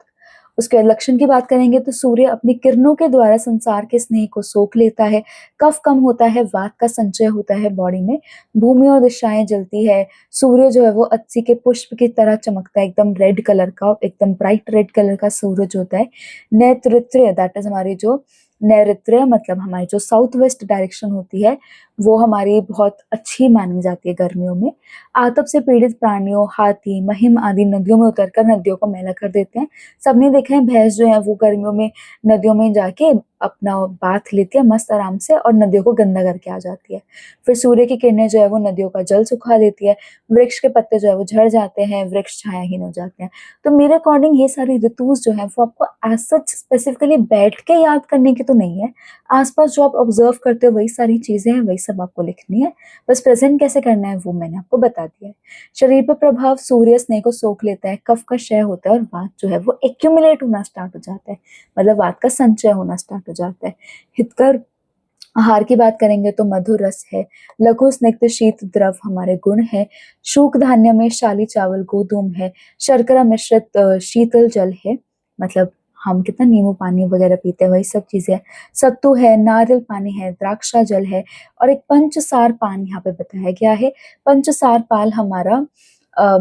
उसके लक्षण की बात करेंगे तो सूर्य अपनी किरणों के द्वारा संसार के स्नेह को सोख लेता है, कफ कम होता है, वात का संचय होता है बॉडी में, भूमि और दिशाएं जलती है, सूर्य जो है वो अस्सी के पुष्प की तरह चमकता है, एकदम रेड कलर का, एकदम ब्राइट रेड कलर का सूरज होता है। नैऋत्य दैट इज हमारी जो नैऋत्य मतलब हमारी जो साउथ वेस्ट डायरेक्शन होती है वो हमारी बहुत अच्छी मानी जाती है गर्मियों में। आतप से पीड़ित प्राणियों, हाथी, महिम आदि नदियों में उतरकर नदियों को मैला कर देते हैं। सबने देखा है भैंस जो है वो गर्मियों में नदियों में जाके अपना बाथ लेती है मस्त आराम से और नदियों को गंदा करके आ जाती है। फिर सूर्य की किरणें जो है वो नदियों का जल सुखा देती है, वृक्ष के पत्ते जो है वो झड़ जाते हैं, वृक्ष छायाहीन हो जाते हैं। तो मेरे अकॉर्डिंग ये सारी ऋतुज जो है वो आपको एज सच स्पेसिफिकली बैठ के याद करने की तो नहीं है, आसपास जो आप ऑब्जर्व करते हो वही सारी चीजें हैं, वही सब आपको लिखनी है। बस प्रेजेंट कैसे करना है वो मैंने आपको बता दिया है। शरीर पर प्रभाव, सूर्य स्नेह को सोख लेता है, कफ का क्षय होता है और वात जो है वो एक्यूमुलेट होना स्टार्ट हो जाता है, मतलब वात का संचय होना स्टार्ट हो जाता है। हितकर आहार की बात करेंगे तो मधुर रस है, लघु स्निग्ध शीत द्रव हमारे गुण है, शूक धान्य में शाली चावल गोधूम है, शर्करा मिश्रित शीतल जल है, मतलब हम कितना नींबू पानी वगैरह पीते हैं वही सब चीजें, सत्तू है, नारियल पानी है, द्राक्षा जल है और एक पंचसार पान यहाँ पे बताया गया है। पंचसार पाल हमारा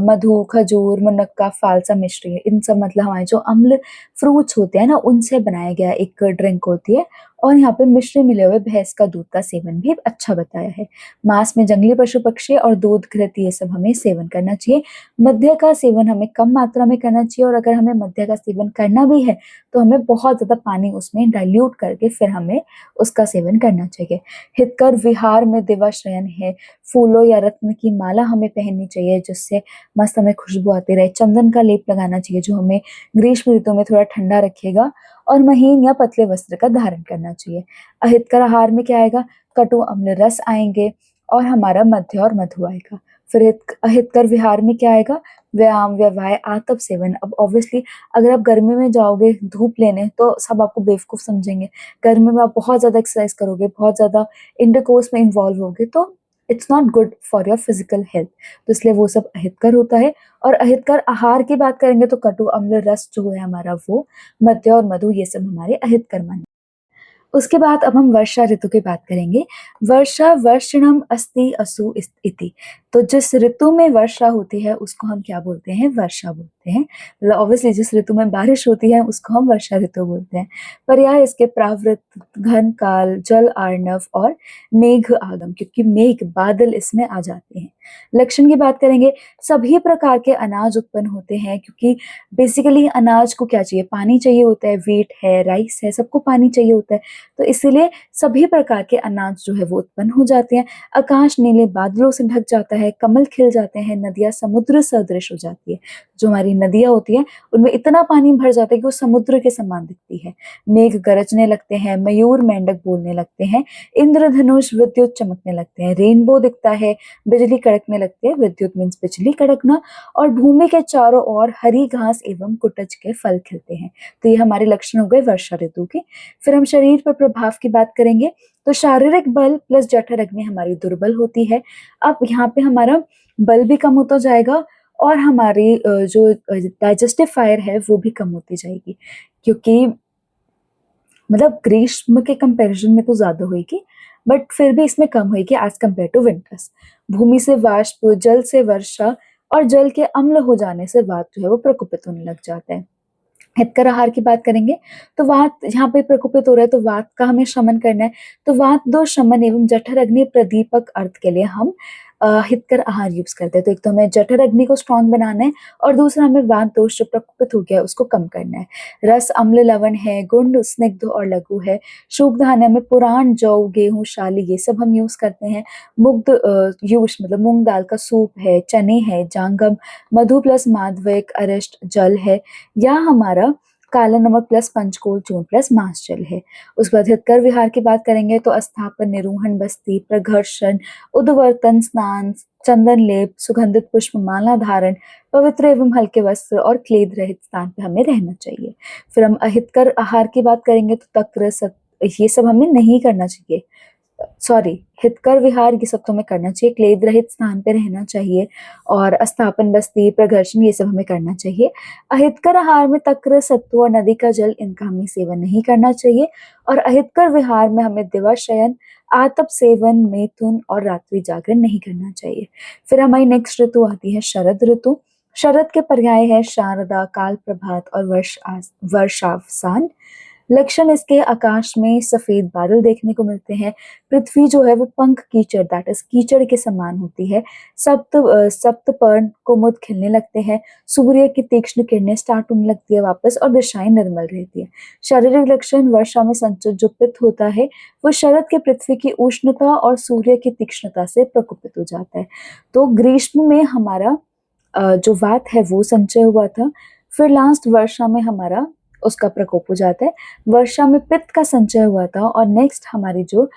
मधु, खजूर, मुनक्का, फालसा मिश्री है, इन सब मतलब हमारे जो अम्ल फ्रूट्स होते हैं ना उनसे बनाया गया एक ड्रिंक होती है। और यहाँ पे मिश्री मिले हुए भैंस का दूध का सेवन भी अच्छा बताया है। मांस में जंगली पशु पक्षी और दूध घृत ये सब हमें सेवन करना चाहिए। मद्य का सेवन हमें कम मात्रा में करना चाहिए और अगर हमें मद्य का सेवन करना भी है तो हमें बहुत ज्यादा पानी उसमें डाइल्यूट करके फिर हमें उसका सेवन करना चाहिए। हितकर विहार में दिवाश्रयन है, फूलों या रत्न की माला हमें पहननी चाहिए जिससे मस्त हमें खुशबू आती रहे, चंदन का लेप लगाना चाहिए जो हमें ग्रीष्म ऋतु में थोड़ा ठंडा रखेगा और महीन या पतले वस्त्र का धारण करना चाहिए। अहितकर आहार में क्या आएगा? कटु अम्ल रस आएंगे और हमारा मध्य और मधु आएगा। फिर अहितकर विहार में क्या आएगा? व्यायाम, व्यवहार, आतप सेवन। अब ऑब्वियसली अगर आप गर्मी में जाओगे धूप लेने तो सब आपको बेवकूफ समझेंगे, गर्मी में आप बहुत ज्यादा एक्सरसाइज करोगे, बहुत ज्यादा इंटरकोर्स में इन्वॉल्व होगे तो it's not good for your physical health, तो इसलिए वो सब अहितकर होता है। और अहितकर आहार की बात करेंगे तो कटु अम्ल रस जो है हमारा वो, मद्य और मधु ये सब हमारे अहितकर माने। उसके बाद अब हम वर्षा ऋतु की बात करेंगे। वर्षा वर्षणम अस्ति असु इति। तो जिस ऋतु में वर्षा होती है उसको हम क्या बोलते हैं? वर्षा बोलते हैं। मतलब ऑब्वियसली जिस ऋतु में बारिश होती है उसको हम वर्षा ऋतु बोलते हैं। पर्याय इसके प्रावृत, घन काल, जल आर्णव और मेघ आगम, क्योंकि मेघ बादल इसमें आ जाते हैं। लक्षण की बात करेंगे, सभी प्रकार के अनाज उत्पन्न होते हैं, क्योंकि बेसिकली अनाज को क्या चाहिए? पानी चाहिए होता है। व्हीट है, राइस है, सबको पानी चाहिए होता है। तो इसीलिए सभी प्रकार के अनाज जो है वो उत्पन्न हो जाते हैं। आकाश नीले बादलों से ढक जाता है, कमल खिल जाते हैं, नदियां समुद्र सदृश हो जाती है। जो हमारी नदियां होती हैं उनमें इतना पानी भर जाता है कि वो समुद्र के समान दिखती है। मेघ गरजने लगते हैं, मयूर मेंढक बोलने लगते हैं, इंद्रधनुष विद्युत चमकने लगते हैं, रेनबो दिखता है, बिजली कड़कने लगती है, विद्युत मीन्स बिजली कड़कना, और भूमि के चारों ओर हरी घास एवं कुटज के फल खिलते हैं। तो ये हमारे लक्षण हो गए वर्षा ऋतु के। फिर हम शरीर पर प्रभाव की बात करेंगे। तो शारीरिक बल प्लस जठर अग्नि हमारी दुर्बल होती है। अब यहाँ पे हमारा बल भी कम होता जाएगा और हमारी जो डाइजेस्टिव फायर है वो भी कम होती जाएगी, क्योंकि मतलब ग्रीष्म के कंपैरिजन में तो ज्यादा होगी, बट फिर भी इसमें कम होगी एज कम्पेयर टू विंटर्स। भूमि से वाष्प, जल से वर्षा और जल के अम्ल हो जाने से वात जो है वो प्रकुपित होने लग जाता है। हितकर आहार की बात करेंगे। तो वात यहाँ पे प्रकोपित हो रहा है तो वात का हमें शमन करना है। तो वात दोष शमन एवं जठर अग्नि प्रदीपक अर्थ के लिए हम हितकर आहार यूज करते हैं। तो एक तो हमें जठर अग्नि को स्ट्रांग बनाना है और दूसरा हमें वात दोष जो प्रकोपित हो गया है उसको कम करना है। रस अम्ल लवण है, गुण स्निग्ध और लघु है। शुभ धान्य में पुराण, जौ, गेहूं, शाली ये सब हम यूज करते हैं। मुग्ध यूज मतलब मूंग दाल का सूप है, चने है, जांगम, मधु प्लस माधविक, अरिष्ट, जल है, या हमारा काला नमक प्लस पंचकोल चूर्ण प्लस मांस जल है। उसके बाद हितकर विहार की बात करेंगे तो अस्थापन, निरूहण, बस्ती, प्रघर्षण, उद्वर्तन, स्नान, चंदन लेप, सुगंधित पुष्प माला धारण, पवित्र एवं हल्के वस्त्र और क्लेद रहित स्थान पे हमें रहना चाहिए। फिर हम अहितकर आहार की बात करेंगे तो तक्र, ये सब हमें नहीं करना चाहिए। सॉरी, हितकर विहार ये सब तो हमें करना चाहिए, क्लेद रहित स्थान पे रहना चाहिए, और अस्थापन, बस्ती, प्रघर्षण ये सब हमें करना चाहिए। अहितकर आहार में तक्र, सत्तू और नदी का जल इनका हमें सेवन नहीं करना चाहिए। और अहितकर विहार में हमें दिवाशयन, आतप सेवन, मैथुन और रात्रि जागरण नहीं करना चाहिए। फिर हमारी नेक्स्ट ऋतु आती है शरद ऋतु। शरद के पर्याय है शारदा, काल प्रभात और वर्षावसान। लक्षण इसके आकाश में सफेद बादल देखने को मिलते हैं। पृथ्वी जो है वो पंख कीचड़ दैट इज कीचड़ के समान होती है। सप्तपर्ण कुमुद खिलने लगते हैं। सूर्य की तीक्ष्ण किरणें स्टार्ट होने लगती है वापस और दिशाएं निर्मल रहती है। शारीरिक लक्षण, वर्षा में संचित जो पित्त होता है वो शरद के पृथ्वी की उष्णता और सूर्य की तीक्ष्णता से प्रकोपित हो जाता है। तो ग्रीष्म में हमारा जो वात है वो संचय हुआ था। फिर लास्ट वर्षा में हमारा उसका प्रकोप हो जाता है। वर्षा में पित्त का संचय हुआ था और नेक्स्ट हमारी जो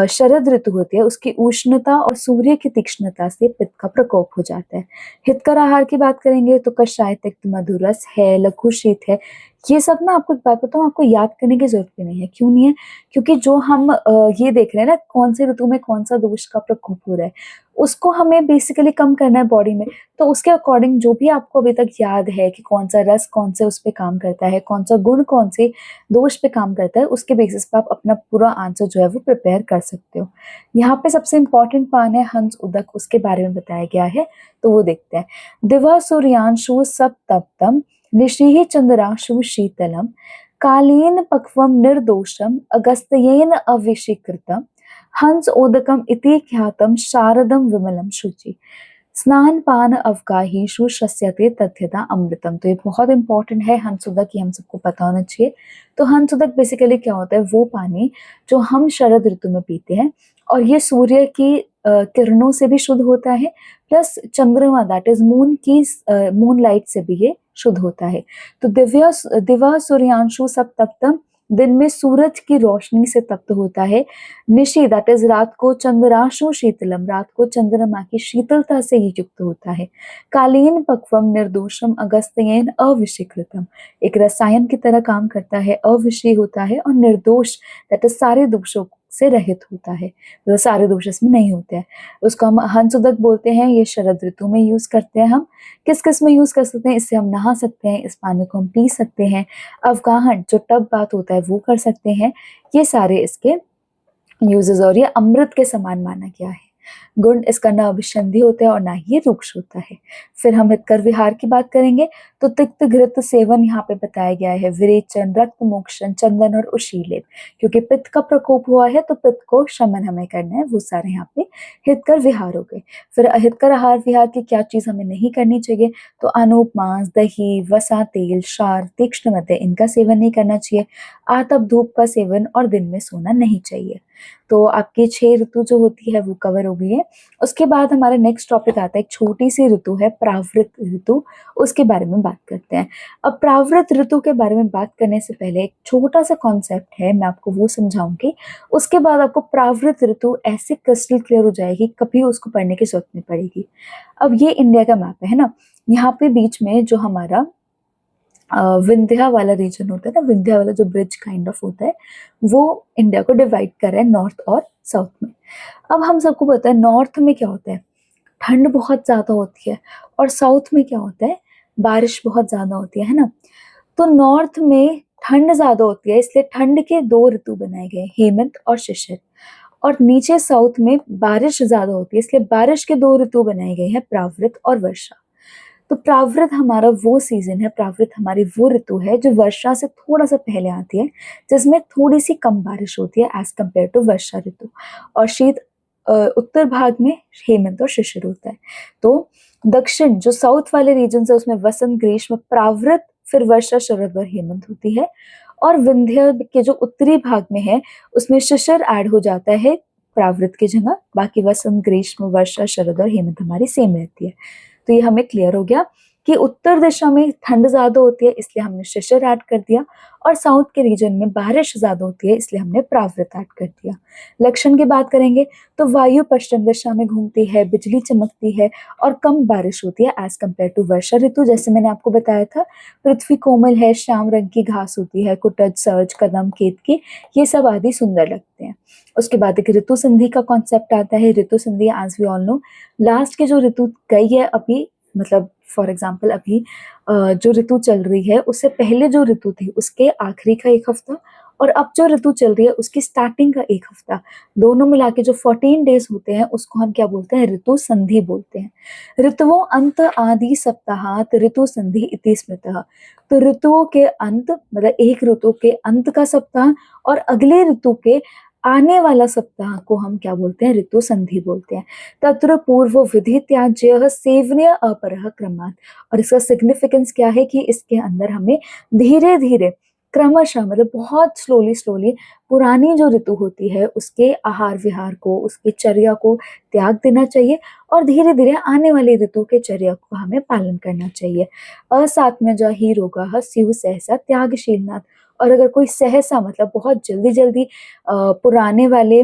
शरद ऋतु होती है उसकी उष्णता और सूर्य की तीक्ष्णता से पित्त का प्रकोप हो जाता है। हितकर आहार की बात करेंगे तो कषाय, तिक्त, मधुरस है, लघु शीत है। ये सब ना आपको एक बात बताऊं, आपको याद करने की जरूरत भी नहीं है। क्यों नहीं है? क्योंकि जो हम ये देख रहे हैं ना कौन से ऋतु में कौन सा दोष का प्रकोप हो रहा है उसको हमें बेसिकली कम करना है बॉडी में। तो उसके अकॉर्डिंग जो भी आपको अभी तक याद है कि कौन सा रस कौन से उस पर काम करता है, कौन सा गुण कौन से दोष पे काम करता है, उसके बेसिस पे आप अपना पूरा आंसर जो है वो प्रिपेयर कर सकते हो। यहाँ पे सबसे इंपॉर्टेंट पान है हंस उदक, उसके बारे में बताया गया है, तो वो देखते हैं। दिवा सूर्यांशु सब तप्तम, निशीहि चंद्राशु शीतलम, कालीन पक्वम निर्दोषम, अगस्त्येन अविषीकृतम, हंस ओदकम इति ख्यातम, शारदम विमलम शुचि, स्नान पान अवगाहीषु शस्यते तथ्यता अमृतम। तो ये बहुत इंपॉर्टेंट है हंसुदक, ये हम सबको पता होना चाहिए। तो हंसुदक बेसिकली क्या होता है? वो पानी जो हम शरद ऋतु में पीते हैं और ये सूर्य की किरणों से भी शुद्ध होता है प्लस चंद्रमा दैट इज मून की मून लाइट से भी ये शुद्ध होता है। तो दिवा सूर्यांशु सब तप्तम, दिन में सूरज की रोशनी से तप्त होता है। निशी दैट इज रात को, चंद्राशु शीतलम, रात को चंद्रमा की शीतलता से ही युक्त होता है। कालीन पक्वम निर्दोषम, अगस्त्येन अविषीकृतम, एक रसायन की तरह काम करता है, अविषय होता है और निर्दोष दैट इज से रहित होता है, मतलब सारे दोष इसमें नहीं होते हैं। उसको हम हंसुदक बोलते हैं, ये शरद ऋतु में यूज करते हैं हम। किस किस में यूज कर सकते हैं? इससे हम नहा सकते हैं, इस पानी को हम पी सकते हैं, अवगाहन जो टब बात होता है वो कर सकते हैं। ये सारे इसके यूजेस, और ये अमृत के समान माना गया है। गुण इसका न अभिसंधि होता है और ना ही ये रुक्ष होता है। फिर हम हितकर विहार की बात करेंगे तो तिक्त घृत सेवन यहाँ पे बताया गया है, विरेचन, रक्त मोक्षण, चंदन और उशीलेप। क्योंकि पित्त का प्रकोप हुआ है तो पित्त को शमन हमें करना है, वो सारे यहाँ पे हितकर विहार हो गए। फिर अहितकर आहार विहार की क्या चीज हमें नहीं करनी चाहिए? तो अनूप मांस, दही, वसा, तेल, क्षार, तीक्ष्ण मद्य इनका सेवन नहीं करना चाहिए। आतप धूप का सेवन और दिन में सोना नहीं चाहिए। तो आपकी 6 ऋतु जो होती है वो कवर हो गई है। उसके बाद हमारा नेक्स्ट टॉपिक आता है, एक छोटी सी ऋतु है प्रावृत ऋतु, उसके बारे में बात करते हैं। अब प्रावृत ऋतु के बारे में बात करने से पहले एक छोटा सा कॉन्सेप्ट है, मैं आपको वो समझाऊंगी। उसके बाद आपको प्रावृत ऋतु ऐसे क्रिस्टल क्लियर हो जाएगी, कभी उसको पढ़ने की जरूरत नहीं पड़ेगी। अब ये इंडिया का मैप है ना, यहाँ पे बीच में जो हमारा विंध्या वाला रीजन होता है ना, विंध्या वाला जो ब्रिज काइंड ऑफ होता है, वो इंडिया को डिवाइड कर रहा है नॉर्थ और साउथ में। अब हम सबको पता है नॉर्थ में क्या होता है, ठंड बहुत ज्यादा होती है, और साउथ में क्या होता है, बारिश बहुत ज्यादा होती है ना। तो नॉर्थ में ठंड ज्यादा होती है, इसलिए ठंड के 2 ऋतु बनाए गए, हेमंत और शिशिर। और नीचे साउथ में बारिश ज्यादा होती है, इसलिए बारिश के 2 ऋतु बनाए गए हैं, प्रावृत और वर्षा। तो प्रावृत हमारा वो सीजन है, प्रावृत हमारी वो ऋतु है जो वर्षा से थोड़ा सा पहले आती है, जिसमें थोड़ी सी कम बारिश होती है एज कम्पेयर टू वर्षा ऋतु। और शीत उत्तर भाग में हेमंत और शिशिर होता है। तो दक्षिण जो साउथ वाले रीजन है उसमें वसंत, ग्रीष्म, प्रावृत, फिर वर्षा, शरद और हेमंत होती है। और विंध्य के जो उत्तरी भाग में है उसमें शिशिर ऐड हो जाता है प्रावृत की जगह, बाकी वसंत, ग्रीष्म, वर्षा, शरद और हेमंत हमारी सेम रहती है। तो ये हमें क्लियर हो गया कि उत्तर दिशा में ठंड ज्यादा होती है, इसलिए हमने शिशिर ऐड कर दिया, और साउथ के रीजन में बारिश ज्यादा होती है, इसलिए हमने प्रावृत ऐड कर दिया। लक्षण की बात करेंगे तो वायु पश्चिम दिशा में घूमती है, बिजली चमकती है, और कम बारिश होती है एज कम्पेयर टू वर्षा ऋतु। जैसे मैंने आपको बताया था, पृथ्वी कोमल है, श्याम रंग की घास होती है, कुटज, सर्ज, कदम, केतकी, ये सब आदि सुंदर लगते हैं। उसके बाद एक ऋतु संधि का कॉन्सेप्ट आता है। ऋतु संधि as we all know, last के जो ऋतु गई है अभी, मतलब फॉर एग्जाम्पल अभी जो ऋतु चल रही है उससे पहले जो ऋतु थी उसके आखिरी का 1 हफ्ता, और अब जो ऋतु चल रही है उसकी स्टार्टिंग का 1 हफ्ता, दोनों मिला के जो 14 डेज होते हैं उसको हम क्या बोलते हैं? ऋतु संधि बोलते हैं। ऋतुओं अंत आदि सप्ताहात ऋतु संधि इति स्मृतः। तो ऋतुओं के अंत मतलब एक ऋतु के अंत का सप्ताह और अगले ऋतु के आने वाला सप्ताह को हम क्या बोलते हैं? ऋतु संधि बोलते हैं। तत्र पूर्व विधि त्याज्य सेवनीय अपरः क्रमात्। और इसका सिग्निफिकेंस क्या है कि इसके अंदर हमें धीरे धीरे क्रमशः, मतलब बहुत स्लोली स्लोली, पुरानी जो ऋतु होती है उसके आहार विहार को, उसकी चर्या को त्याग देना चाहिए, और धीरे धीरे आने वाली ऋतु के चर्या को हमें पालन करना चाहिए। असात्मज ही रोगा स्यु सहसा त्यागशीलनाथ। और अगर कोई सहसा मतलब बहुत जल्दी जल्दी पुराने वाले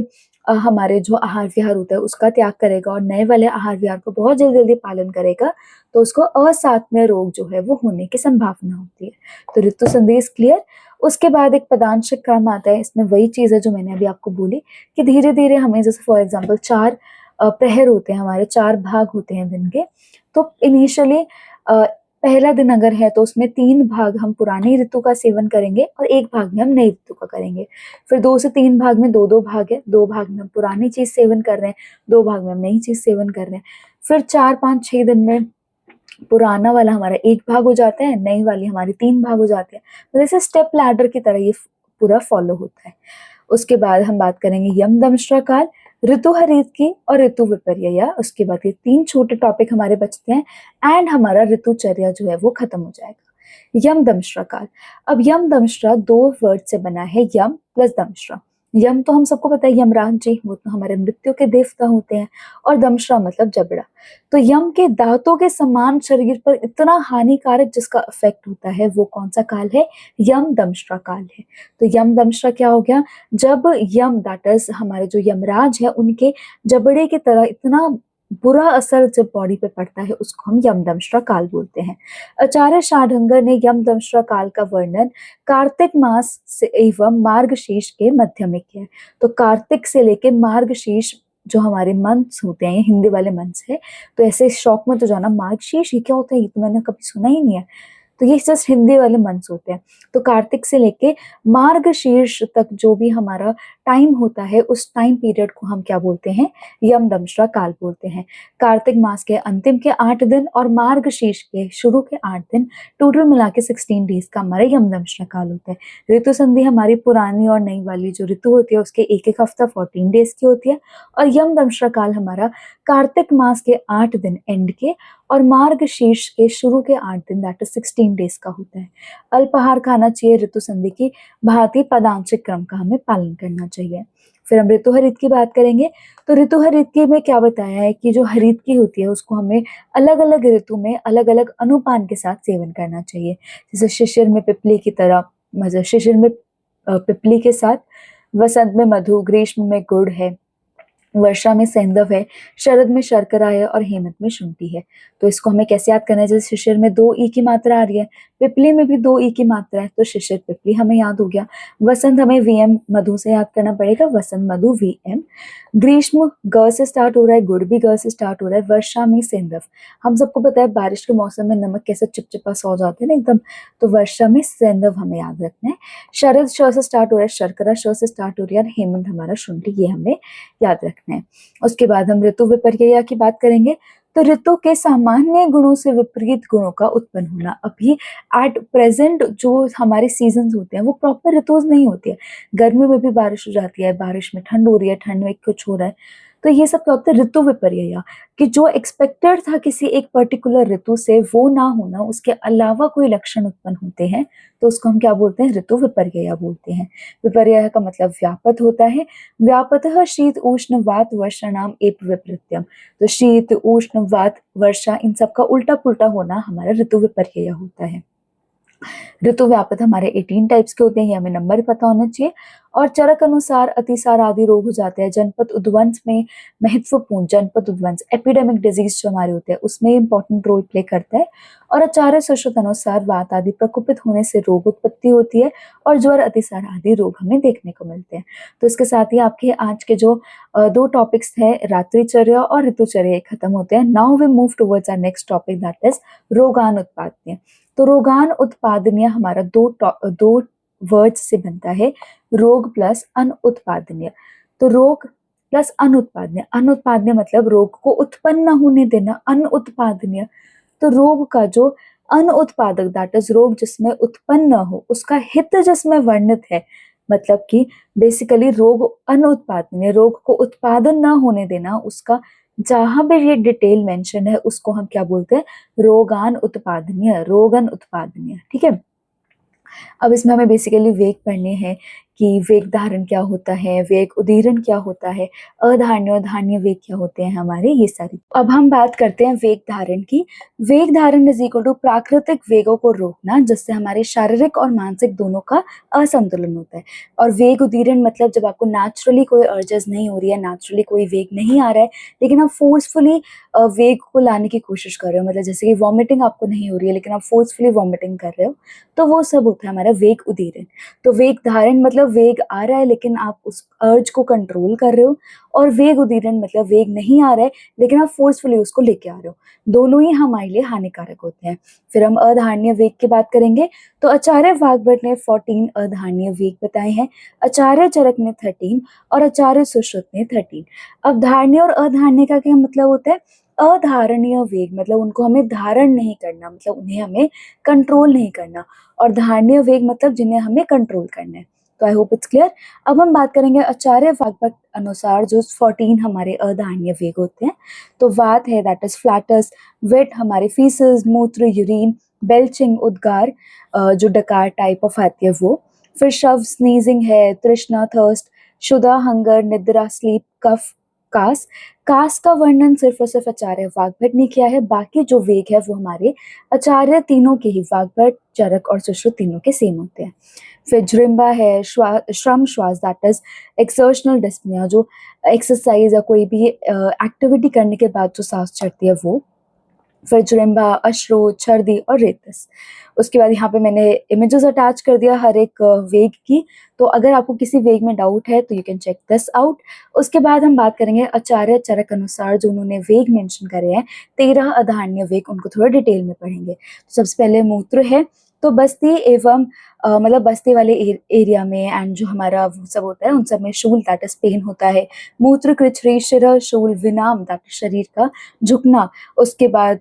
हमारे जो आहार विहार होता है उसका त्याग करेगा और नए वाले आहार विहार को बहुत जल्दी जल्दी पालन करेगा, तो उसको असात्म्य रोग जो है वो होने की संभावना होती है। तो ऋतु संधि इज क्लियर। उसके बाद एक पदांश क्रम आता है, इसमें वही चीज है जो मैंने अभी आपको बोली कि धीरे धीरे हमें, जैसे फॉर एग्जाम्पल 4 प्रहर होते हैं हमारे, 4 भाग होते हैं दिन के। तो इनिशियली पहला दिन अगर है तो उसमें 3 भाग हम पुरानी ऋतु का सेवन करेंगे और 1 भाग में हम नई ऋतु का करेंगे। फिर 2 से 3 भाग में 2-2 भाग है, 2 भाग में हम पुरानी चीज सेवन कर रहे हैं, 2 भाग में हम नई चीज सेवन कर रहे हैं। फिर 4-5-6 दिन में पुराना वाला हमारा 1 भाग हो जाता है, नई वाली हमारी 3 भाग हो जाते हैं। तो जैसे स्टेप लैडर की तरह ये पूरा फॉलो होता है। उसके बाद हम बात करेंगे यम दंष्ट्रा काल, ऋतु हरित की और ऋतु विपर्यय। उसके बाद ये 3 छोटे टॉपिक हमारे बचते हैं एंड हमारा ऋतुचर्या जो है वो खत्म हो जाएगा। यम दंष्ट्रा काल। अब यम दंष्ट्रा 2 वर्ड से बना है, यम प्लस दंष्ट्रा। यम तो हम सबको पता है, यमराज जी वो तो हमारे मृत्यु के देवता होते हैं, और दंष्ट्रा मतलब जबड़ा। तो यम के दांतों के समान शरीर पर इतना हानिकारक जिसका इफेक्ट होता है वो कौन सा काल है? यम दंष्ट्रा काल है। तो यम दंष्ट्रा क्या हो गया? जब यम दैट इज हमारे जो यमराज है उनके जबड़े की तरह इतना बुरा असर जब बॉडी पे पड़ता है उसको हम यमदंष्ट्रा काल बोलते हैं। आचार्य शार्ंगधर ने यमदंष्ट्रा काल का वर्णन कार्तिक मास से एवं मार्गशीर्ष के मध्य में किया है। तो कार्तिक से लेके मार्गशीर्ष जो हमारे मंथ्स होते हैं, ये हिंदी वाले मंथ्स है, तो ऐसे शौक में तो जाना मार्गशीर्ष ये क्या होता है, ये तो मैंने कभी सुना ही नहीं है। तो ये जस्ट हिंदी वाले मंथ्स होते हैं। तो कार्तिक से लेके मार्गशीर्ष तक जो भी हमारा टाइम होता है उस टाइम पीरियड को हम क्या बोलते हैं, यमदंष्ट्रा काल बोलते हैं। कार्तिक मास के अंतिम के 8 दिन और मार्गशीर्ष के शुरू के 8 दिन, टोटल मिला के 16 डेज का हमारा यमदंष्ट्रा काल होता है। ऋतु संधि हमारी पुरानी और नई वाली जो ऋतु होती है उसके एक एक हफ्ता 14 डेज की होती है, और यमदंष्ट्रा काल हमारा कार्तिक मास के 8 दिन एंड के और मार्गशीर्ष के शुरू के 8 दिन दैट इज 16 डेज का होता है। अल्पाहार खाना चाहिए, ऋतु संधि की भांति पदांशिक क्रम का हमें पालन करना चाहिए। फिर हम ऋतु हरित की बात करेंगे। तो ऋतु हरित की में क्या बताया है कि जो हरित की होती है उसको हमें अलग अलग ऋतु में अलग अलग अनुपान के साथ सेवन करना चाहिए। जैसे शिशिर में पिपली की तरह, मतलब शिशिर में पिपली के साथ, वसंत में मधु, ग्रीष्म में गुड़ है, वर्षा में सेंधव है, शरद में शर्करा है और हेमंत में शुंठी है। तो इसको हमें कैसे याद करना है, जैसे शिशिर में 2 ई की मात्रा आ रही है, पिपली में भी 2 ई की मात्रा है, तो शिशिर पिपली हमें याद हो गया। वसंत हमें वीएम मधु से याद करना पड़ेगा, वसंत मधु वीएम। ग्रीष्म ग से स्टार्ट हो रहा है, गुड़ भी ग से स्टार्ट हो रहा है। वर्षा में सेंधव, हम सबको पता है बारिश के मौसम में नमक कैसे चिपचिपा सा हो जाते हैं ना एकदम, तो वर्षा में सेंधव हमें याद रखना है। शरद श से स्टार्ट हो रहा है, शर्करा श से स्टार्ट हो रही है, और हेमंत हमारा शुंठी, ये हमें याद रखना है। उसके बाद हम ऋतु विपर्यय की बात करेंगे। तो ऋतु के सामान्य गुणों से विपरीत गुणों का उत्पन्न होना। अभी एट प्रेजेंट जो हमारे सीजन्स होते हैं वो प्रॉपर ऋतुज नहीं होती है। गर्मी में भी बारिश हो जाती है, बारिश में ठंड हो रही है, ठंड में कुछ हो रहा है, तो ये सब क्या होता है, ऋतु विपर्यय, कि जो एक्सपेक्टेड था किसी एक पर्टिकुलर ऋतु से वो ना होना, उसके अलावा कोई लक्षण उत्पन्न होते हैं, तो उसको हम क्या बोलते हैं, ऋतु विपर्यय बोलते हैं। विपर्यय का मतलब व्यापक होता है। व्यापतः शीत उष्ण वात वर्षा नाम एप विपरीत्यम। तो शीत उष्ण वात वर्षा इन सब का उल्टा पुल्टा होना हमारा ऋतु विपर्यय होता है। ऋतु व्यापक हमारे 18 टाइप्स के होते हैं, ये हमें नंबर पता होना चाहिए। और चरक अनुसार अतिसार आदि रोग हो जाते हैं। जनपद उद्वंस में महत्वपूर्ण, जनपद उद्वंस एपिडेमिक डिजीज जो हमारे होते हैं उसमें इंपॉर्टेंट रोल प्ले करता है। और आचार्य सुश्रुत अनुसार वात आदि प्रकोपित होने से रोग उत्पत्ति होती है और ज्वर अतिसार आदि रोग हमें देखने को मिलते हैं। तो इसके साथ ही आपके आज के जो 2 टॉपिक्स थे, रात्रिचर्या और ऋतुचर्या, खत्म होते हैं। Now we move towards our next topic that is रोगान उत्पादनीय। तो रोगान उत्पादनीय हमारा दो वर्ड्स से बनता है, रोग प्लस अनुत्पादनीय। तो रोग प्लस अनुत्पादनीय, अनुत्पादनीय मतलब रोग को उत्पन्न न होने देना, अनुत्पादनीय तो रोग का जो अनुत्पादक दैट इज रोग जिसमें उत्पन्न न हो, उसका हित जिसमें वर्णित है, मतलब कि बेसिकली रोग अनुत्पादनीय, रोग को उत्पादन न होने देना, उसका जहां भी ये डिटेल मेंशन है उसको हम क्या बोलते हैं, रोगान उत्पादनीय, रोगन उत्पादनीय। ठीक है, अब इसमें हमें बेसिकली वेग पढ़ने हैं कि वेग धारण क्या होता है, वेग उदीरण क्या होता है, अधारण्य और धारण्य वेग क्या होते हैं हमारे, ये सारी। अब हम बात करते हैं वेग धारण की। वेग धारण इज इक्वल टू प्राकृतिक वेगों को रोकना जिससे हमारे शारीरिक और मानसिक दोनों का असंतुलन होता है। और वेग उदीरण मतलब जब आपको नेचुरली कोई अर्जेस नहीं हो रही है, नेचुरली कोई वेग नहीं आ रहा है, लेकिन आप फोर्सफुली वेग को लाने की कोशिश कर रहे हो, मतलब जैसे कि वॉमिटिंग आपको नहीं हो रही है लेकिन आप फोर्सफुली वॉमिटिंग कर रहे हो, तो वो सब होता है हमारा वेग उदीरण। तो वेग धारण मतलब वेग आ रहा है लेकिन आप उस अर्ज को कंट्रोल कर रहे हो, और वेग उदीरण मतलब वेग नहीं आ रहा है लेकिन आप फोर्सफुली उसको लेके आ रहे हो, दोनों ही हमारे लिए हानिकारक होते हैं। फिर हम अधारणीय वेग की बात करेंगे। तो आचार्य वाग्भट ने 14 अधारणीय वेग बताए हैं, आचार्य चरक ने 13 और आचार्य सुश्रुत ने 13। अब धारणीय और अधारणीय का क्या मतलब होता है, अधारणीय वेग मतलब उनको हमें धारण नहीं करना, मतलब उन्हें हमें कंट्रोल नहीं करना, और धारणीय वेग मतलब जिन्हें हमें कंट्रोल करना है। तो आई होप इट्स क्लियर। अब हम बात करेंगे आचार्य वाग्भट अनुसार जो 14 हमारे अधारणीय वेग होते हैं। तो वात है दैट इज फ्लैटस, वेट हमारे फीसेस, मूत्र यूरिन, बेल्चिंग उद्गार जो डकार टाइप ऑफ आती है वो। फिर शव स्नीजिंग है, तृष्णा थर्स्ट, शुदा हंगर, निद्रा स्लीप, कफ, कास। कास का वर्णन सिर्फ और सिर्फ आचार्य वाग्भट ने किया है, बाकी जो वेग है वो हमारे आचार्य तीनों के ही, वाग्भट, चरक और सुश्रुत तीनों के सेम होते हैं। फिर जृम्बा है, श्रम श्वास दैट इज एक्सर्शनल डिस्पनिया, जो एक्सरसाइज या कोई भी एक्टिविटी करने के बाद जो सांस चढ़ती है वो। फिर जृम्बा, अश्रु, छर्दी और रेतस। उसके बाद यहाँ पे मैंने इमेजेस अटैच कर दिया हर एक वेग की, तो अगर आपको किसी वेग में डाउट है तो you can check this out. उसके बाद हम बात करेंगे आचार्य चरक अनुसार जो उन्होंने वेग मेंशन करे हैं, 13 अधान्य वेग, उनको थोड़ा डिटेल में पढ़ेंगे। तो सबसे पहले मूत्र है, तो बस्ती एवं मतलब बस्ती वाले एरिया में एंड जो हमारा वो सब होता है उन सब में शूल दैट इज पेन होता है। मूत्र, कृच्छ्री, शिरा, शूल, विनाम दैट इज शरीर का झुकना। उसके बाद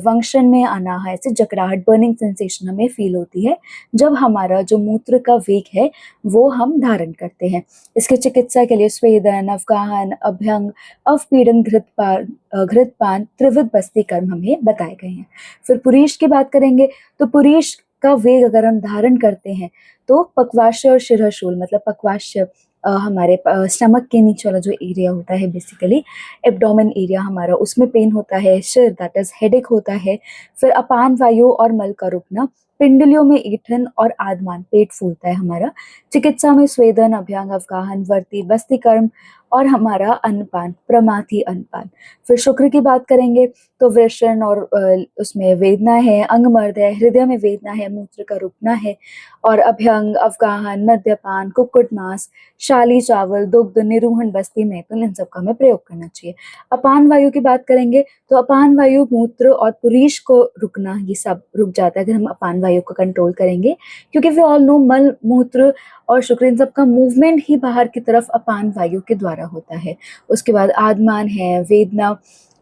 वंशन में आना है, ऐसे जकड़ाहट, बर्निंग सेंसेशन हमें फील होती है जब हमारा जो मूत्र का वेग है वो हम धारण करते हैं। इसके चिकित्सा के लिए स्वेदन, अवगाहन, अभ्यंग, अवपीड़न, घृतपान, त्रिविध बस्ती कर्म हमें बताए गए हैं। फिर पुरीश की बात करेंगे, तो पुरीश का वेग अगर हम धारण करते हैं तो पक्वाश्य और शिरशूल, मतलब पक्वाश्य हमारे स्टमक के नीचे वाला जो एरिया होता है, बेसिकली एब्डोमेन एरिया हमारा, उसमें पेन होता है। शिर दैट इज हेडेक होता है। फिर अपान वायु और मल का रुकना, पिंडलियों में ईंधन और आदमान, पेट फूलता है हमारा। चिकित्सा में स्वेदन, अभ्यंग, अवगाहन, वर्ती, बस्ती कर्म और हमारा अन्नपान, प्रमाथी अन्नपान। फिर शुक्र की बात करेंगे तो वृषण और उसमें वेदना है, अंगमर्द है, हृदय में वेदना है, मूत्र का रुकना है और अभ्यंग, अवगाहन, मद्यपान, कुक्कुट मांस, शाली चावल, दुग्ध, निरूहण, बस्ती में, तो इन सब का हमें प्रयोग करना चाहिए। अपान वायु की बात करेंगे तो अपान वायु, मूत्र और पुरीश को रुकना, ये सब रुक जाता है अगर हम अपान वायु को कंट्रोल करेंगे, क्योंकि वी ऑल नो मल, मूत्र और शुक्र इन सब का मूवमेंट ही बाहर की तरफ अपान वायु के द्वारा होता है। उसके बाद आदमान है, वेदना,